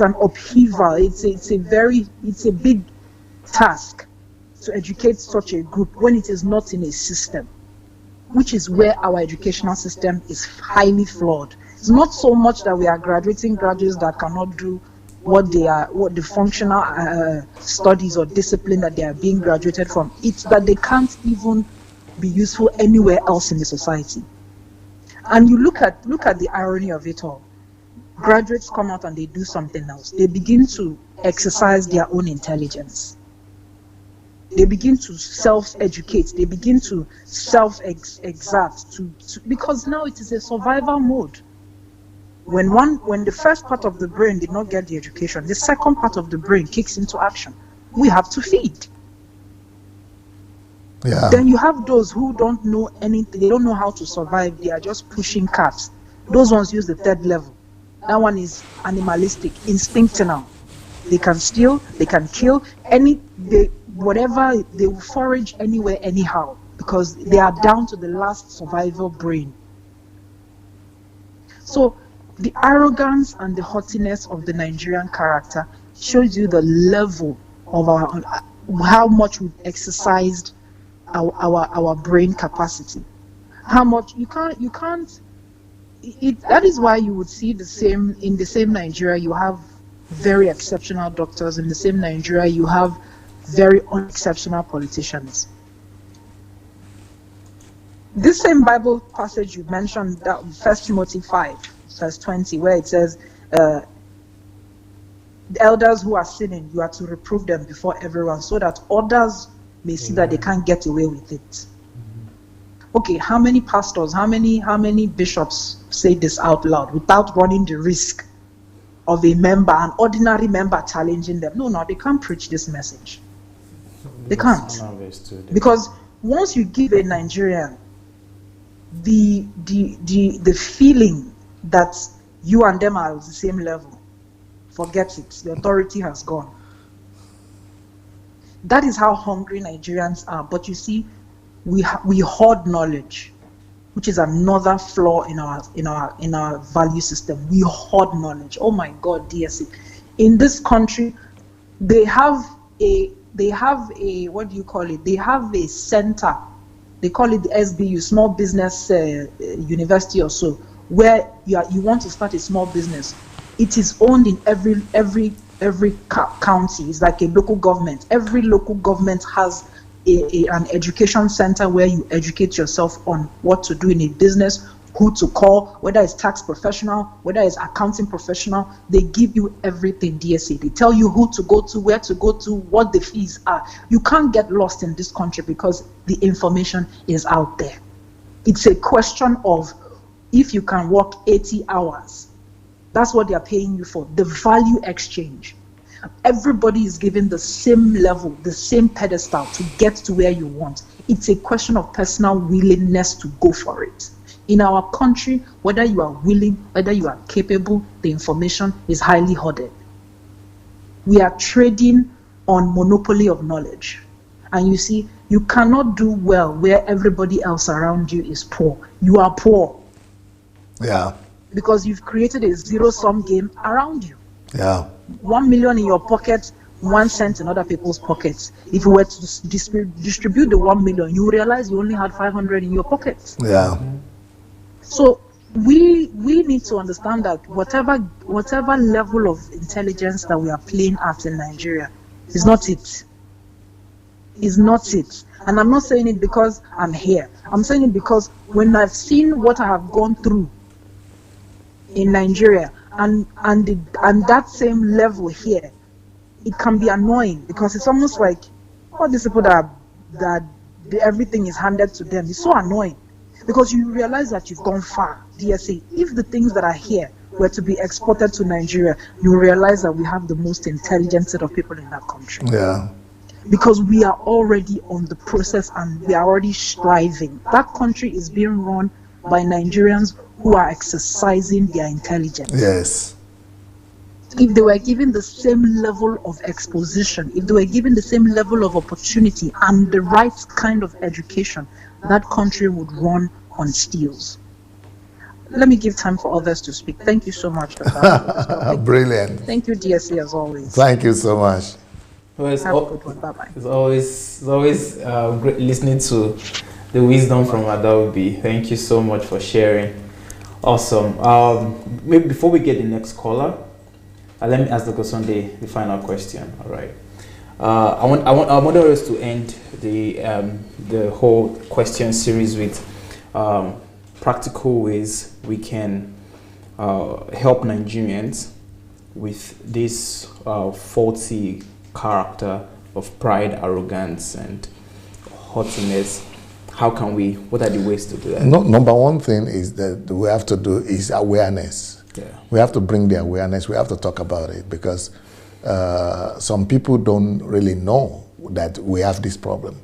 an upheaval. It's a big task to educate such a group when it is not in a system, which is where our educational system is highly flawed. It's not so much that we are graduating graduates that cannot do what the functional studies or discipline that they are being graduated from. It's that they can't even be useful anywhere else in the society. And you look at the irony of it all. Graduates come out and they do something else. They begin to exercise their own intelligence. They begin to self-educate. They begin to self-exert because now it is a survival mode. When the first part of the brain did not get the education, the second part of the brain kicks into action. We have to feed. Yeah. Then you have those who don't know anything. They don't know how to survive. They are just pushing carts. Those ones use the third level. That one is animalistic, instinctual. They can steal, they can kill, they will forage anywhere, anyhow, because they are down to the last survival brain. So the arrogance and the haughtiness of the Nigerian character shows you the level of how much we've exercised our brain capacity. How much that is why you would see in the same Nigeria you have very exceptional doctors. In the same Nigeria you have very unexceptional politicians. This same Bible passage you mentioned, that 1 Timothy 5 verse 20, where it says the elders who are sinning, you are to reprove them before everyone, so that others may see that they can't get away with it. Okay, how many pastors, how many bishops say this out loud without running the risk of an ordinary member challenging them? No, they can't preach this message. They can't. Because once you give a Nigerian the feeling that you and them are at the same level, forget it. The authority has gone. That is how hungry Nigerians are. But you see, we hoard knowledge, which is another flaw in our value system. We hoard knowledge. Oh my God, DSC. In this country, they have a what do you call it? They have a center. They call it the SBU, Small Business University or so, where you want to start a small business. It is owned in every county. It's like a local government. Every local government has an education center where you educate yourself on what to do in a business, who to call, whether it's tax professional, whether it's accounting professional. They give you everything, DSA. They tell you who to go to, where to go to, what the fees are. You can't get lost in this country because the information is out there. It's a question of if you can work 80 hours. That's what they're paying you for, the value exchange. Everybody is given the same level, the same pedestal to get to where you want. It's a question of personal willingness to go for it. In our country, whether you are willing, whether you are capable, the information is highly hoarded. We are trading on monopoly of knowledge. And you see, you cannot do well where everybody else around you is poor. You are poor. Yeah. Because you've created a zero-sum game around you. Yeah. 1 million in your pocket, 1 cent in other people's pockets. If you were to distribute the 1 million, you realize you only had 500 in your pockets. Yeah. So we need to understand that whatever level of intelligence that we are playing at in Nigeria is not it. Is not it. And I'm not saying it because I'm here. I'm saying it because when I've seen what I have gone through in Nigeria and that same level here, it can be annoying because it's almost like all these people that everything is handed to them. It's so annoying because you realize that you've gone far. DSA, if the things that are here were to be exported to Nigeria, you realize that we have the most intelligent set of people in that country. Yeah. Because we are already on the process and we are already striving. That country is being run by Nigerians who are exercising their intelligence. Yes. If they were given the same level of exposition, if they were given the same level of opportunity and the right kind of education, that country would run on steels. Let me give time for others to speak. Thank you so much, Dr. Brilliant. Thank you, DSA, as always. Thank you so much. Well, Have a good one. Bye-bye. It's always great listening to the wisdom from Adelaja. Thank you so much for sharing. Awesome. Maybe before we get the next caller, let me ask Dr. Sunday the final question. All right. I want us to end the whole question series with practical ways we can help Nigerians with this faulty character of pride, arrogance, and haughtiness. How can we? What are the ways to do that? No, number one thing is that we have to do is awareness. Yeah. We have to bring the awareness. We have to talk about it because some people don't really know that we have this problem.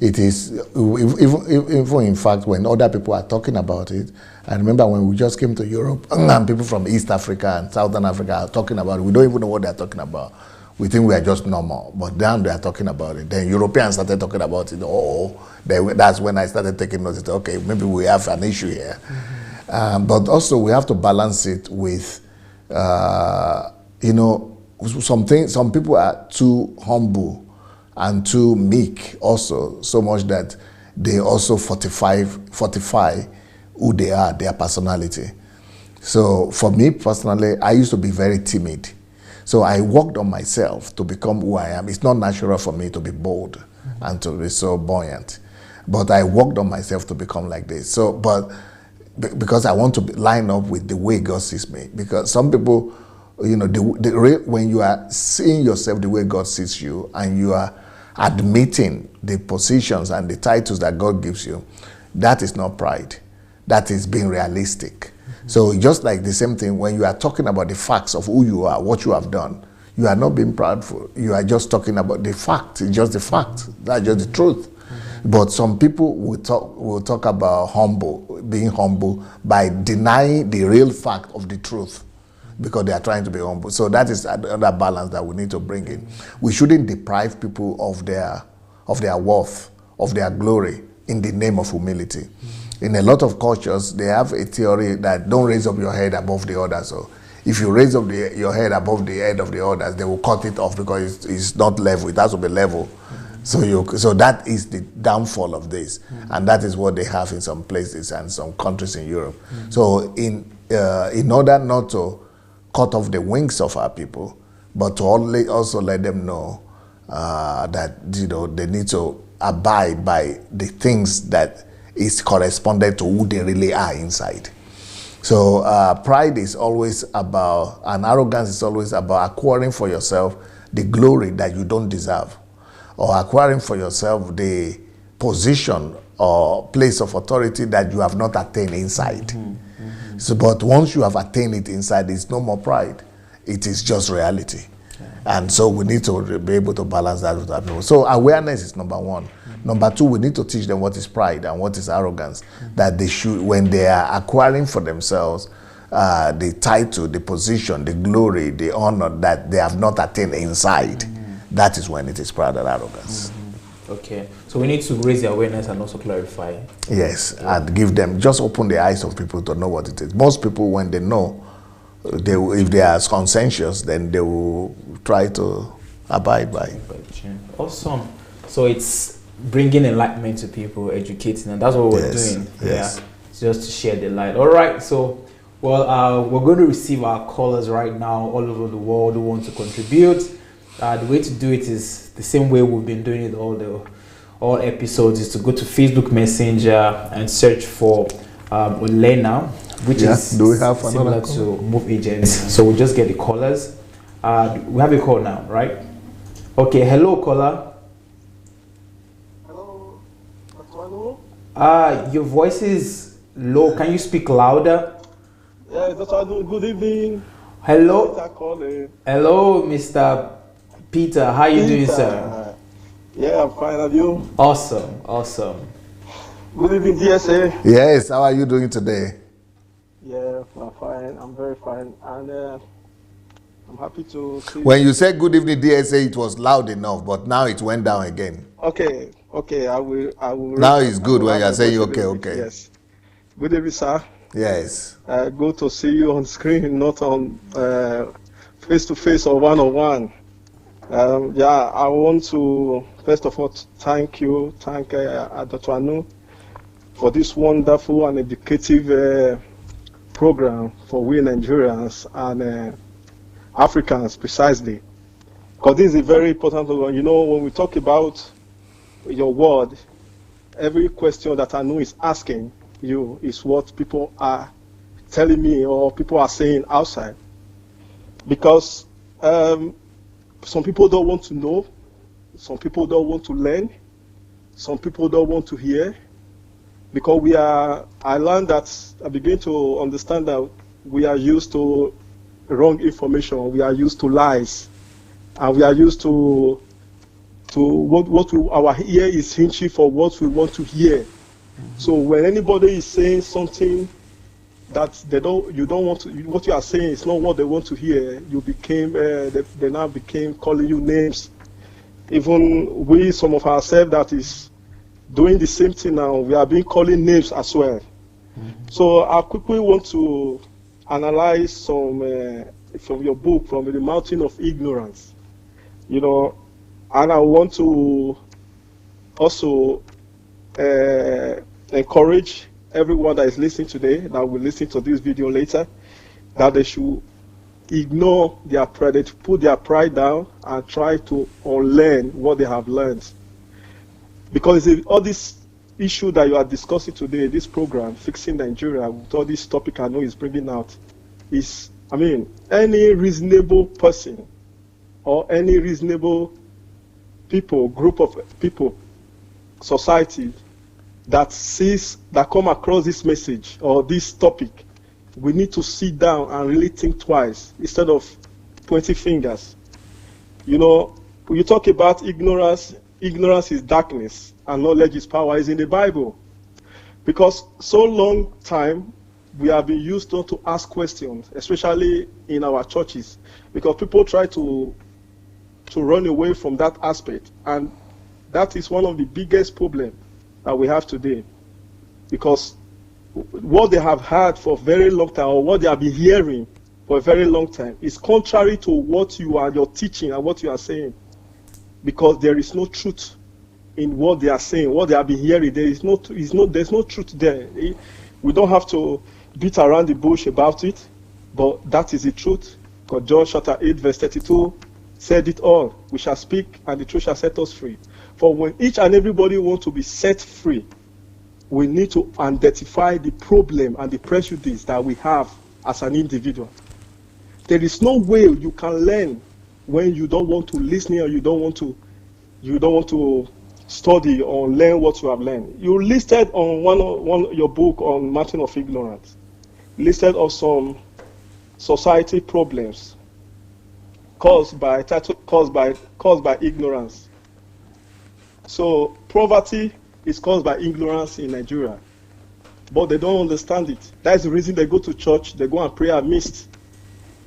It is, even in fact, when other people are talking about it, I remember when we just came to Europe and people from East Africa and Southern Africa are talking about it. We don't even know what they're talking about. We think we are just normal, but then they are talking about it. Then Europeans started talking about it. That's when I started taking notice. Okay, maybe we have an issue here. Mm-hmm. But also we have to balance it with, some people are too humble and too meek also, so much that they also fortify who they are, their personality. So for me personally, I used to be very timid. So I worked on myself to become who I am. It's not natural for me to be bold and to be so buoyant. But I worked on myself to become like this. So, but because I want to line up with the way God sees me. Because some people, when you are seeing yourself the way God sees you and you are admitting the positions and the titles that God gives you, that is not pride. That is being realistic. So just like the same thing, when you are talking about the facts of who you are, what you have done, you are not being proudful. You are just talking about the fact. It's just the fact. That's just the truth. Mm-hmm. But some people will talk about being humble by denying the real fact of the truth because they are trying to be humble. So that is another balance that we need to bring in. We shouldn't deprive people of their worth, of their glory in the name of humility. Mm-hmm. In a lot of cultures, they have a theory that don't raise up your head above the others. So if you raise up your head above the head of the others, they will cut it off because it's not level. It has to be level. Mm-hmm. So that is the downfall of this. Mm-hmm. And that is what they have in some places and some countries in Europe. Mm-hmm. So in order not to cut off the wings of our people, but to also let them know that they need to abide by the things that is corresponded to who they really are inside. So pride is always about, and arrogance is always about acquiring for yourself the glory that you don't deserve, or acquiring for yourself the position or place of authority that you have not attained inside. Mm-hmm. Mm-hmm. So, but once you have attained it inside, it's no more pride. It is just reality. Okay. And so we need to be able to balance that with our people. So awareness is number one. Number two, we need to teach them what is pride and what is arrogance. Mm-hmm. That they should, when they are acquiring for themselves the title, the position, the glory, the honor that they have not attained inside, mm-hmm. that is when it is pride and arrogance. Mm-hmm. Okay, so we need to raise the awareness and also clarify. Yes, and give them, just open the eyes of people to know what it is. Most people, when they know, if they are conscientious, then they will try to abide by it. Awesome. So it's bringing enlightenment to people, educating, and that's what we're doing. Yes. Yeah, just to share the light. All right. So, we're going to receive our callers right now all over the world who want to contribute. The way to do it is the same way we've been doing it all episodes, is to go to Facebook Messenger and search for Olena, which is similar to Move Agents. So we'll just get the callers. We have a call now, right? Okay. Hello, caller. Your voice is low. Can you speak louder? Yeah, that's what I do. Good evening. Hello. Hello, Mr. Peter. How are you doing, sir? Yeah, I'm fine. And you? Awesome. Good evening, DSA. Yes, how are you doing today? Yeah, I'm fine. I'm very fine. And I'm happy to see When you said good evening, DSA, it was loud enough, but now it went down again. Okay, I will. Now it's good when you're saying okay. Yes. Good evening, sir. Yes. Good to see you on screen, not on face-to-face or one-on-one. I want to first of all thank Dr. Anu for this wonderful and educative program for we Nigerians and Africans precisely. Because this is a very important one. You know, when we talk about your word, every question that I know is asking you is what people are telling me or people are saying outside. Because some people don't want to know, some people don't want to learn, some people don't want to hear. Because I learned that, I begin to understand that we are used to wrong information, we are used to lies, and we are used to our ear is hinging for what we want to hear. Mm-hmm. So when anybody is saying something that you don't want to, what you are saying is not what they want to hear, they now became calling you names. Even we, some of ourselves that is doing the same thing now, we are being calling names as well. Mm-hmm. So I quickly want to analyze some from your book, from the Mountain of Ignorance. You know, and I want to also encourage everyone that is listening today, that will listen to this video later, that they should ignore their pride, they put their pride down and try to unlearn what they have learned. Because all this issue that you are discussing today, this program, Fixing Nigeria, with all this topic I know is bringing out, is, I mean, any reasonable person or any reasonable people, group of people, society that come across this message or this topic, we need to sit down and really think twice instead of pointing fingers. You know, when you talk about ignorance is darkness and knowledge is power, is in the Bible. Because so long time we have been used not to ask questions, especially in our churches, because people try to run away from that aspect, and that is one of the biggest problems that we have today. Because what they have had for a very long time, or what they have been hearing for a very long time, is contrary to what you're teaching and what you are saying. Because there is no truth in what they are saying, what they have been hearing. There's no truth there. We don't have to beat around the bush about it, but that is the truth. Because John chapter 8 verse 32 said it all. We shall speak and the truth shall set us free. For when each and everybody wants to be set free, we need to identify the problem and the prejudice that we have as an individual. There is no way you can learn when you don't want to listen or you don't want to study or learn what you have learned. You listed on one your book on Mountain of Ignorance, listed of some society problems caused by ignorance. So poverty is caused by ignorance in Nigeria, but they don't understand it. That's the reason they go to church, they go and pray at mist.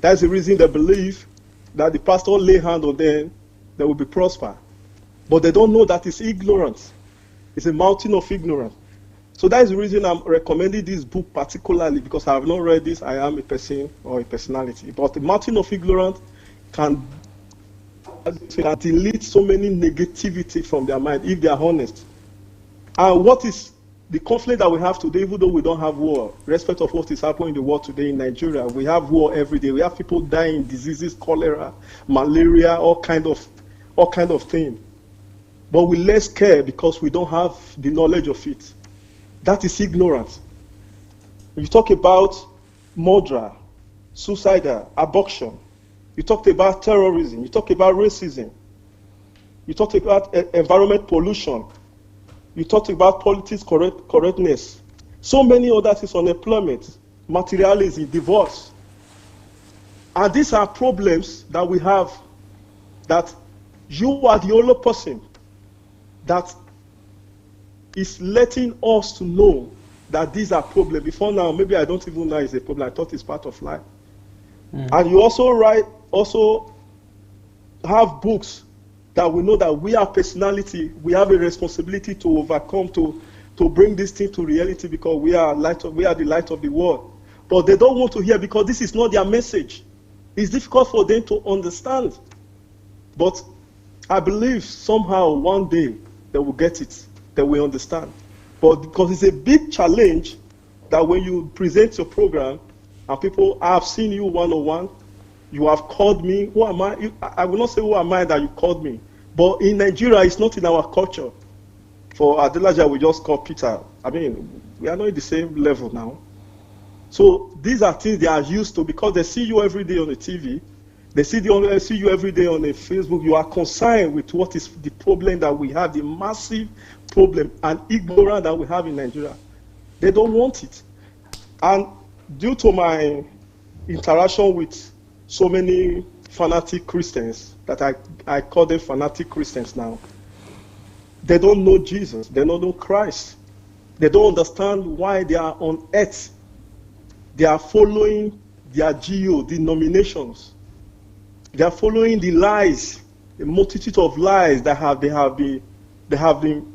That's the reason they believe that the pastor lay hand on them, they will be prosper. But they don't know that it's ignorance. It's a mountain of ignorance. So that is the reason I'm recommending this book particularly, because I have not read this. I am a person or a personality. But the mountain of ignorance can delete so many negativity from their mind if they are honest. And what is the conflict that we have today, even though we don't have war, respect of what is happening in the world today in Nigeria, we have war every day. We have people dying, diseases, cholera, malaria, all kind of thing. But we less care because we don't have the knowledge of it. That is ignorance. You talk about murder, suicide, abduction. You talked about terrorism. You talk about racism. You talked about environment pollution. You talked about politics correctness. So many other things, unemployment, materialism, divorce. And these are problems that we have, that you are the only person that is letting us to know that these are problems. Before now, maybe I don't even know it's a problem. I thought it's part of life. And you also have books that we know that we are personality, we have a responsibility to overcome, to bring this thing to reality, because we are the light of the world. But they don't want to hear because this is not their message. It's difficult for them to understand. But I believe somehow one day they will get it, they will understand. But because it's a big challenge that when you present your program, And people, I have seen you one-on-one. You have called me. Who am I? I will not say who am I that you called me. But in Nigeria, it's not in our culture. For Adelaja, we just call Peter. I mean, we are not in the same level now. So these are things they are used to because they see you every day on the TV. They see you every day on the Facebook. You are concerned with what is the problem that we have, the massive problem and ignorance that we have in Nigeria. They don't want it. And due to my interaction with so many fanatic Christians, that I call them fanatic Christians now, they don't know Jesus. They don't know Christ. They don't understand why they are on earth. They are following their denominations. They are following the lies, the multitude of lies that they have been,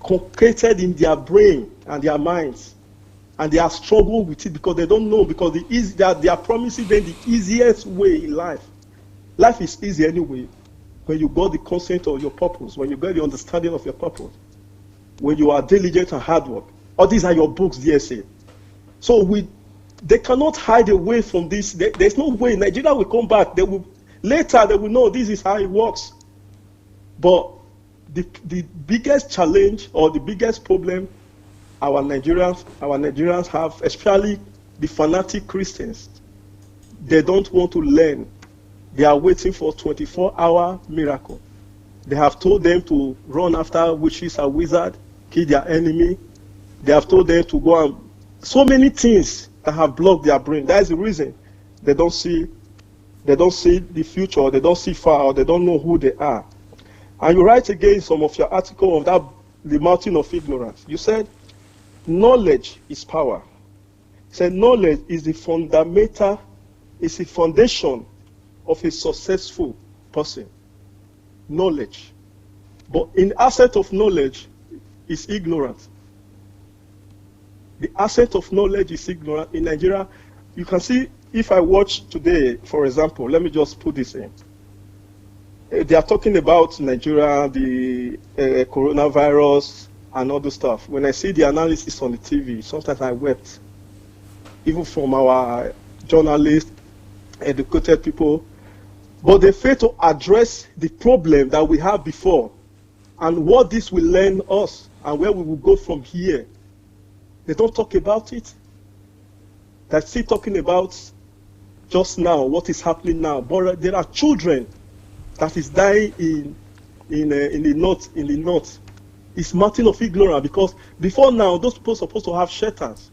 concreted in their brain and their minds. And they are struggling with it because they don't know, because they are promising them the easiest way in life. Life is easy anyway. When you got the consent of your purpose, when you got the understanding of your purpose, when you are diligent and hard work. All these are your books, DSA. So they cannot hide away from this. There's no way. Nigeria will come back. Later they will know this is how it works. But the biggest challenge or the biggest problem our Nigerians have, especially the fanatic Christians, they don't want to learn. They are waiting for 24-hour miracle. They have told them to run after witches and wizards, kill their enemy. They have told them to go and so many things that have blocked their brain. That is the reason they don't see the future, or they don't see far, or they don't know who they are. And you write again some of your article of the mountain of ignorance. You said knowledge is power. You said knowledge is the foundation of a successful person. Knowledge. But in asset of knowledge is ignorance. The asset of knowledge is ignorance. In Nigeria, you can see, if I watch today, for example, let me just put this in. They are talking about Nigeria, the coronavirus, and all the stuff. When I see the analysis on the TV, sometimes I wept. Even from our journalists, educated people. But they fail to address the problem that we have before and what this will learn us and where we will go from here. They don't talk about it. They're still talking about just now, what is happening now. But there are children that is dying in the north. It's mountain of ignorance, because before now, those people are supposed to have shelters.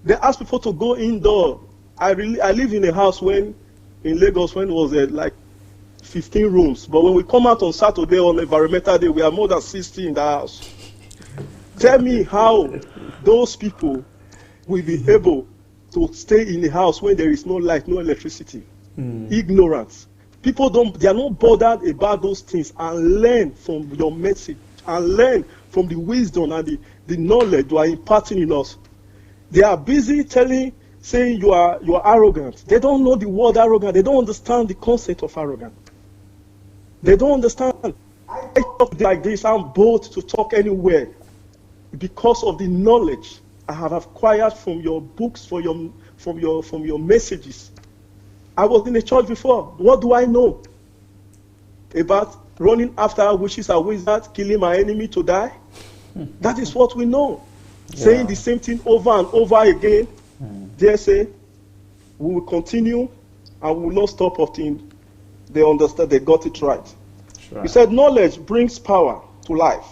They ask people to go indoor. I live in a house in Lagos when it was like 15 rooms. But when we come out on Saturday on Environmental Day, we are more than 60 in the house. Tell me how those people will be able to stay in the house when there is no light, no electricity. Ignorance. People they are not bothered about those things and learn from your message and learn from the wisdom and the knowledge you are imparting in us. They are busy saying you are arrogant. They don't know the word arrogant. They don't understand the concept of arrogant. They don't understand. I talk like this. I'm bold to talk anywhere because of the knowledge I have acquired from your books, from your messages. I was in the church before. What do I know about running after witches and wizards, killing my enemy to die? That is what we know. Yeah. Saying the same thing over and over again. They say, we will continue and we will not stop until they understand, they got it right. He said, knowledge brings power to life.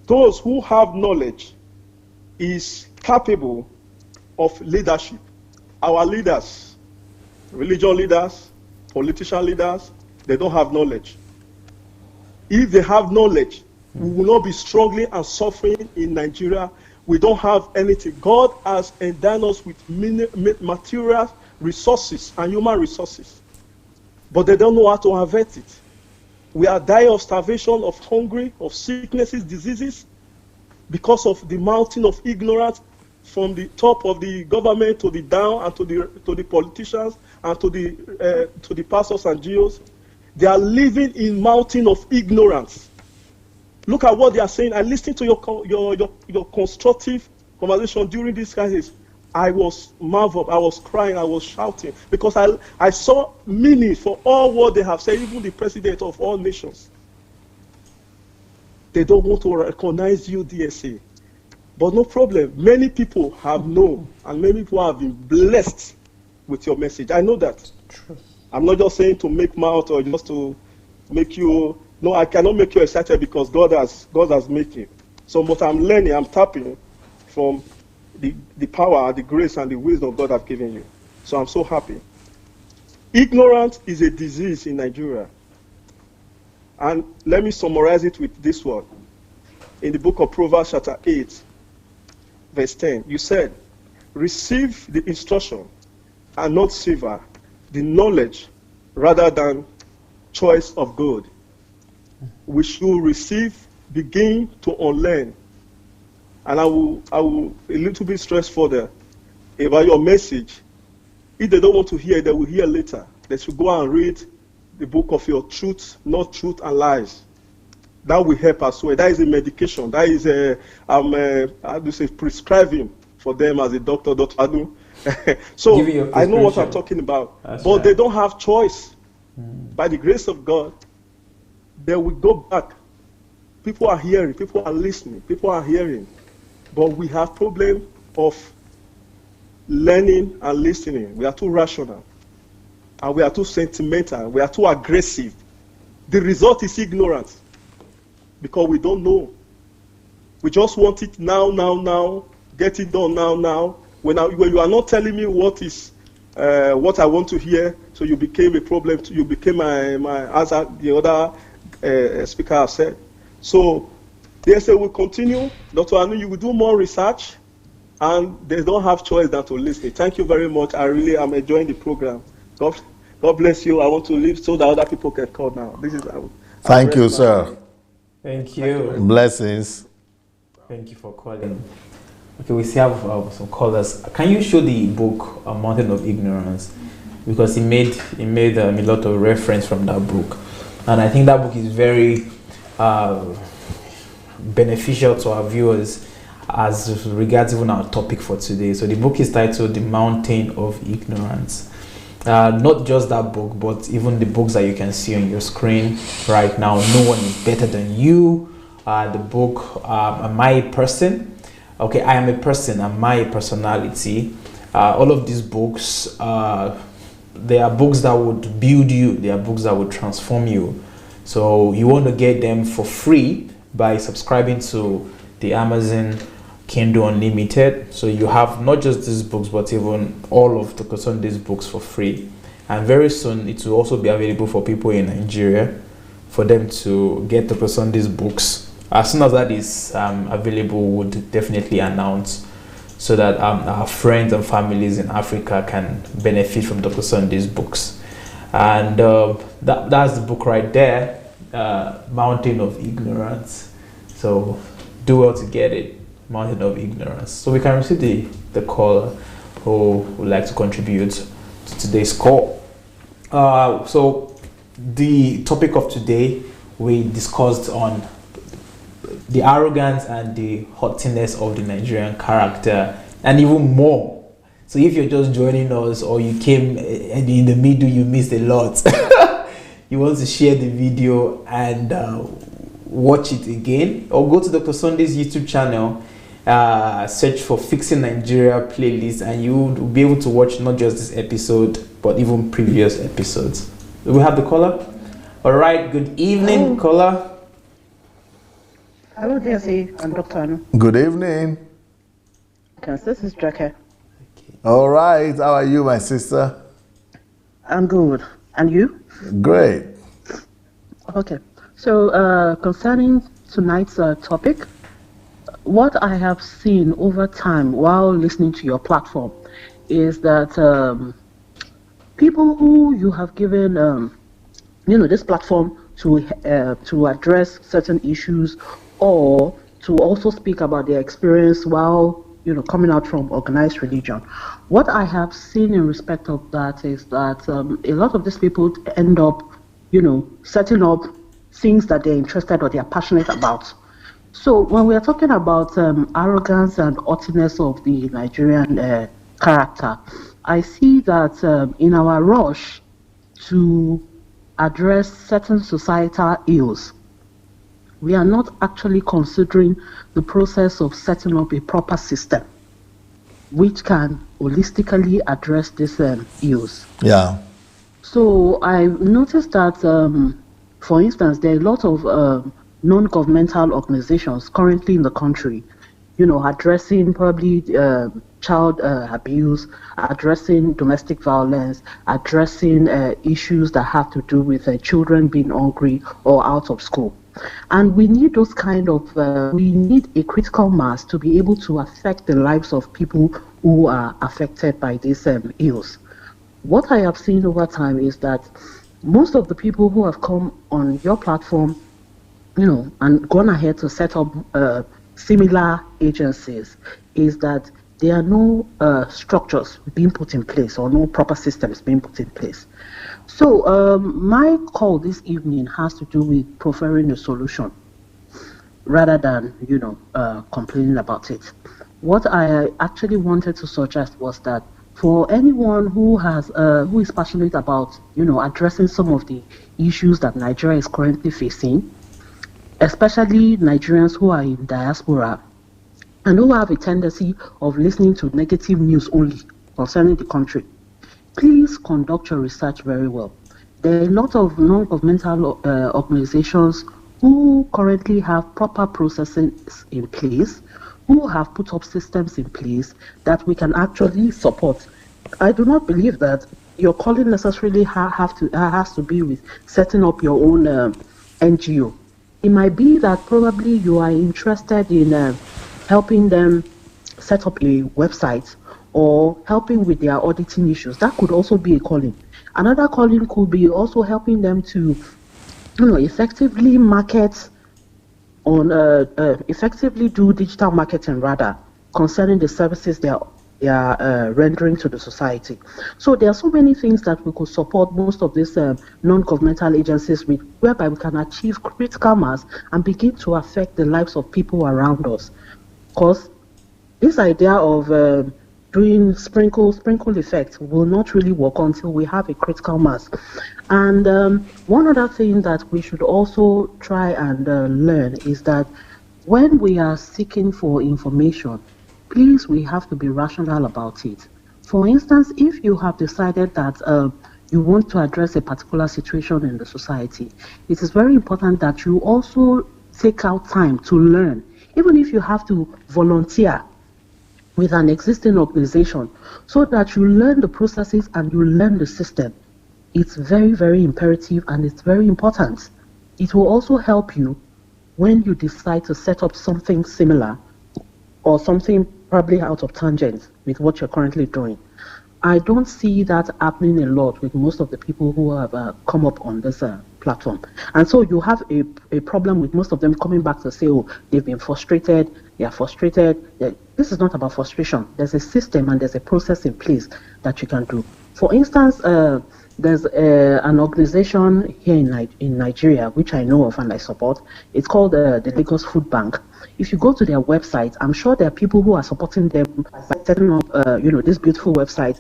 Those who have knowledge is capable of leadership. Our leaders, religious leaders, political leaders, they don't have knowledge. If they have knowledge, we will not be struggling and suffering in Nigeria. We don't have anything. God has endowed us with material resources and human resources, but they don't know how to avert it. We are dying of starvation, of hunger, of sicknesses, diseases, because of the mountain of ignorance from the top of the government to the down and to the politicians and to the pastors and GOs. They are living in mountain of ignorance. Look at what they are saying. I listened to your constructive conversation during this crisis. I was marveled, I was crying, I was shouting, because I saw meaning for all what they have said, even the president of all nations. They don't want to recognize you, DSA. But no problem. Many people have known, and many people have been blessed with your message. I know that. True. I'm not just saying to make mouth or just to make you. No, I cannot make you excited because God has made you. So, but I'm learning, I'm tapping from the power, the grace, and the wisdom God has given you. So I'm so happy. Ignorance is a disease in Nigeria. And let me summarize it with this word. In the book of Proverbs chapter 8, verse 10, you said, receive the instruction and not silver, the knowledge rather than choice of gold. We should receive, begin to unlearn. And I will a little bit stress further about your message. If they don't want to hear, they will hear later. They should go and read the book of your truth, not truth and lies. That will help as well. That is a medication. That is prescribing for them as a doctor, Dr. Adu. So I know what I'm talking about. That's but right. They don't have choice. By the grace of God, they will go back. People are hearing, people are listening, people are hearing. But we have problem of learning and listening. We are too rational. And we are too sentimental. We are too aggressive. The result is ignorance. Because we don't know. We just want it now. Get it done now. When you are not telling me what I want to hear, so you became a problem. You became my as the other speaker has said. So they say we'll continue. Dr. Anu, you will do more research, and they don't have choice than to listen. Thank you very much. I really am enjoying the program. God bless you. I want to leave so that other people can call now. This is. Thank you, sir. Thank you. Blessings. Thank you for calling. Okay, we still have some callers. Can you show the book A Mountain of Ignorance? Because he made a lot of reference from that book, and I think that book is very beneficial to our viewers as regards even our topic for today. So the book is titled The Mountain of Ignorance. Not just that book, but even the books that you can see on your screen right now. No One is Better Than You. The book Am I a Person? Okay, I Am a Person, Am I a Personality? All of these books, they are books that would build you. They are books that would transform you. So you want to get them for free by subscribing to the Amazon Kindle Unlimited. So you have not just these books, but even all of the Sundays books for free. And very soon it will also be available for people in Nigeria for them to get the Sundays books. As soon as that is available, we would definitely announce so that our friends and families in Africa can benefit from Dr. Sunday's books. And that's the book right there, Mountain of Ignorance. So do well to get it, Mountain of Ignorance. So we can receive the caller who would like to contribute to today's call. So the topic of today, we discussed on the arrogance and the haughtiness of the Nigerian character, and even more. So if you're just joining us or you came in the middle, you missed a lot. You want to share the video and watch it again, or go to Dr. Sunday's YouTube channel, search for Fixing Nigeria playlist, and you will be able to watch not just this episode, but even previous episodes. Do we have the caller? All right, good evening, caller. Hello, DSA and Dr. Anu. Good evening. Yes, this is Jackie. All right. How are you, my sister? I'm good. And you? Great. Okay. So, concerning tonight's topic, what I have seen over time while listening to your platform is that people who you have given, this platform to address certain issues, or to also speak about their experience while coming out from organized religion. What I have seen in respect of that is that a lot of these people end up, setting up things that they're interested or they're passionate about. So when we are talking about arrogance and haughtiness of the Nigerian character. I see that in our rush to address certain societal ills, we are not actually considering the process of setting up a proper system which can holistically address these ills. Yeah. So I noticed that, for instance, there are a lot of non-governmental organizations currently in the country, addressing probably child abuse, addressing domestic violence, addressing issues that have to do with children being hungry or out of school. And we need those we need a critical mass to be able to affect the lives of people who are affected by these ills. What I have seen over time is that most of the people who have come on your platform, and gone ahead to set up similar agencies, is that there are no structures being put in place or no proper systems being put in place. So my call this evening has to do with proffering a solution rather than, complaining about it. What I actually wanted to suggest was that for anyone who is passionate about, addressing some of the issues that Nigeria is currently facing, especially Nigerians who are in diaspora and who have a tendency of listening to negative news only concerning the country, please conduct your research very well. There are a lot of non-governmental organizations who currently have proper processes in place, who have put up systems in place that we can actually support. I do not believe that your calling necessarily has to be with setting up your own NGO. It might be that probably you are interested in helping them set up a website or helping with their auditing issues. That could also be a calling. Another calling could be also helping them to, effectively market effectively do digital marketing rather concerning the services they are rendering to the society. So there are so many things that we could support most of these non-governmental agencies with, whereby we can achieve critical mass and begin to affect the lives of people around us. Because this idea of doing sprinkle effect will not really work until we have a critical mass. And one other thing that we should also try and learn is that when we are seeking for information, please, we have to be rational about it. For instance, if you have decided that you want to address a particular situation in the society, it is very important that you also take out time to learn, even if you have to volunteer with an existing organization, so that you learn the processes and you learn the system. It's very, very imperative and it's very important. It will also help you when you decide to set up something similar or something probably out of tangent with what you're currently doing. I don't see that happening a lot with most of the people who have come up on this platform. And so you have a problem with most of them coming back to say, oh, they've been frustrated, they are frustrated. This is not about frustration. There's a system and there's a process in place that you can do. For instance, there's an organization here in Nigeria, which I know of and I support. It's called the Lagos Food Bank. If you go to their website, I'm sure there are people who are supporting them by setting up, this beautiful website,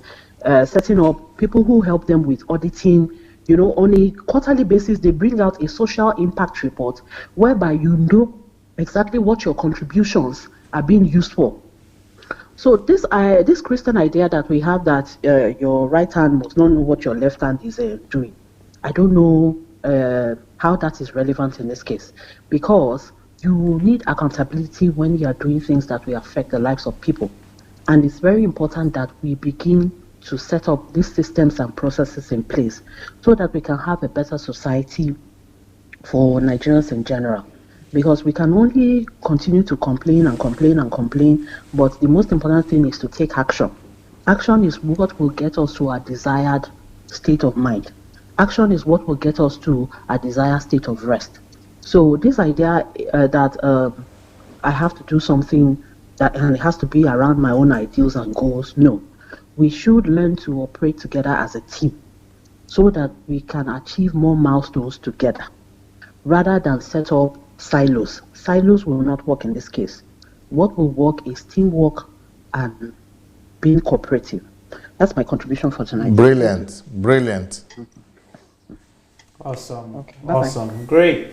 setting up people who help them with auditing. On a quarterly basis, they bring out a social impact report whereby you know exactly what your contributions are being used for. So this Christian idea that we have that your right hand must not know what your left hand is doing, I don't know how that is relevant in this case, because you need accountability when you are doing things that will affect the lives of people. And it's very important that we begin to set up these systems and processes in place so that we can have a better society for Nigerians in general. Because we can only continue to complain and complain and complain, but the most important thing is to take action. Action is what will get us to our desired state of mind. Action is what will get us to a desired state of rest. So this idea that I have to do something and it has to be around my own ideals and goals, no. We should learn to operate together as a team so that we can achieve more milestones together rather than set up silos. Silos will not work in this case. What will work is teamwork and being cooperative. That's my contribution for tonight. Brilliant, brilliant. Awesome. Okay, bye-bye. Awesome. Great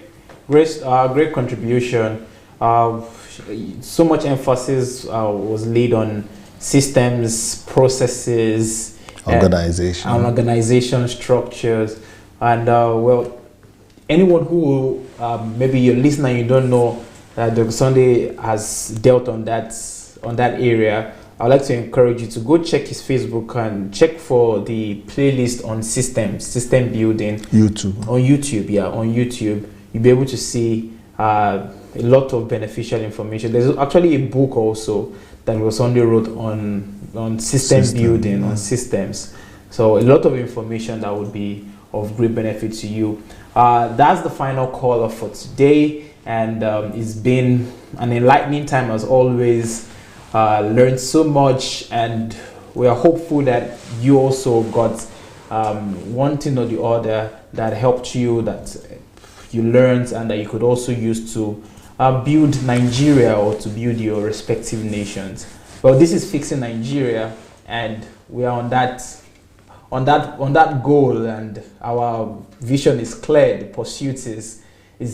contribution. So much emphasis was laid on systems, processes, Organization. and organization structures. And well, anyone who maybe you're listening and you don't know that Dr. Sunday has dealt on that area, I'd like to encourage you to go check his Facebook and check for the playlist on system building. YouTube. On YouTube, you'll be able to see a lot of beneficial information. There's actually a book also that Dr. Sunday wrote on system building, on systems. So a lot of information that would be of great benefit to you. That's the final caller for today, and it's been an enlightening time as always. Learned so much, and we are hopeful that you also got one thing or the other that helped you, that you learned, and that you could also use to build Nigeria or to build your respective nations. Well, this is Fixing Nigeria, and we are on that goal, and our vision is clear. The pursuit is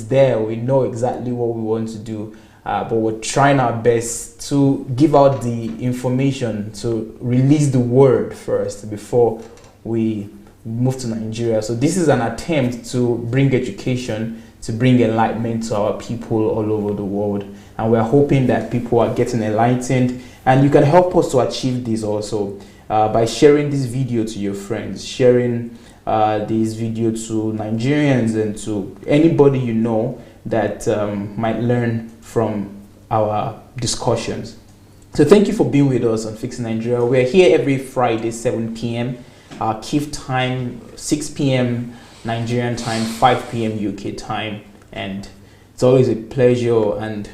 there. We know exactly what we want to do. But we're trying our best to give out the information, to release the word first before we move to Nigeria. So this is an attempt to bring education, to bring enlightenment to our people all over the world. And we're hoping that people are getting enlightened. And you can help us to achieve this also by sharing this video to your friends, sharing this video to Nigerians and to anybody you know that might learn from our discussions. So thank you for being with us on Fixing Nigeria. We're here every Friday, 7 p.m. Kyiv time, 6 p.m. Nigerian time, 5 p.m. UK time. And it's always a pleasure and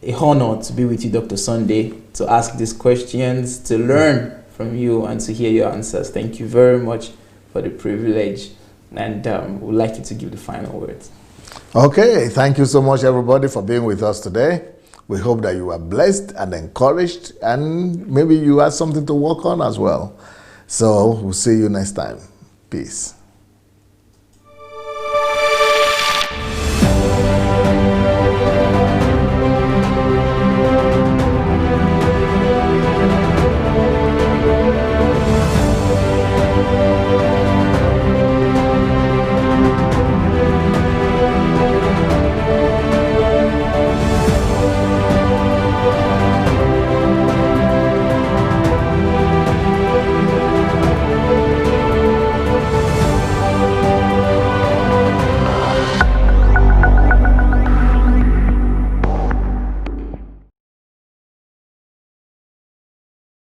a honor to be with you, Dr. Sunday, to ask these questions, to learn from you and to hear your answers. Thank you very much for the privilege. And we'd like you to give the final words. Okay, thank you so much, everybody, for being with us today. We hope that you are blessed and encouraged, and maybe you have something to work on as well. So we'll see you next time. Peace.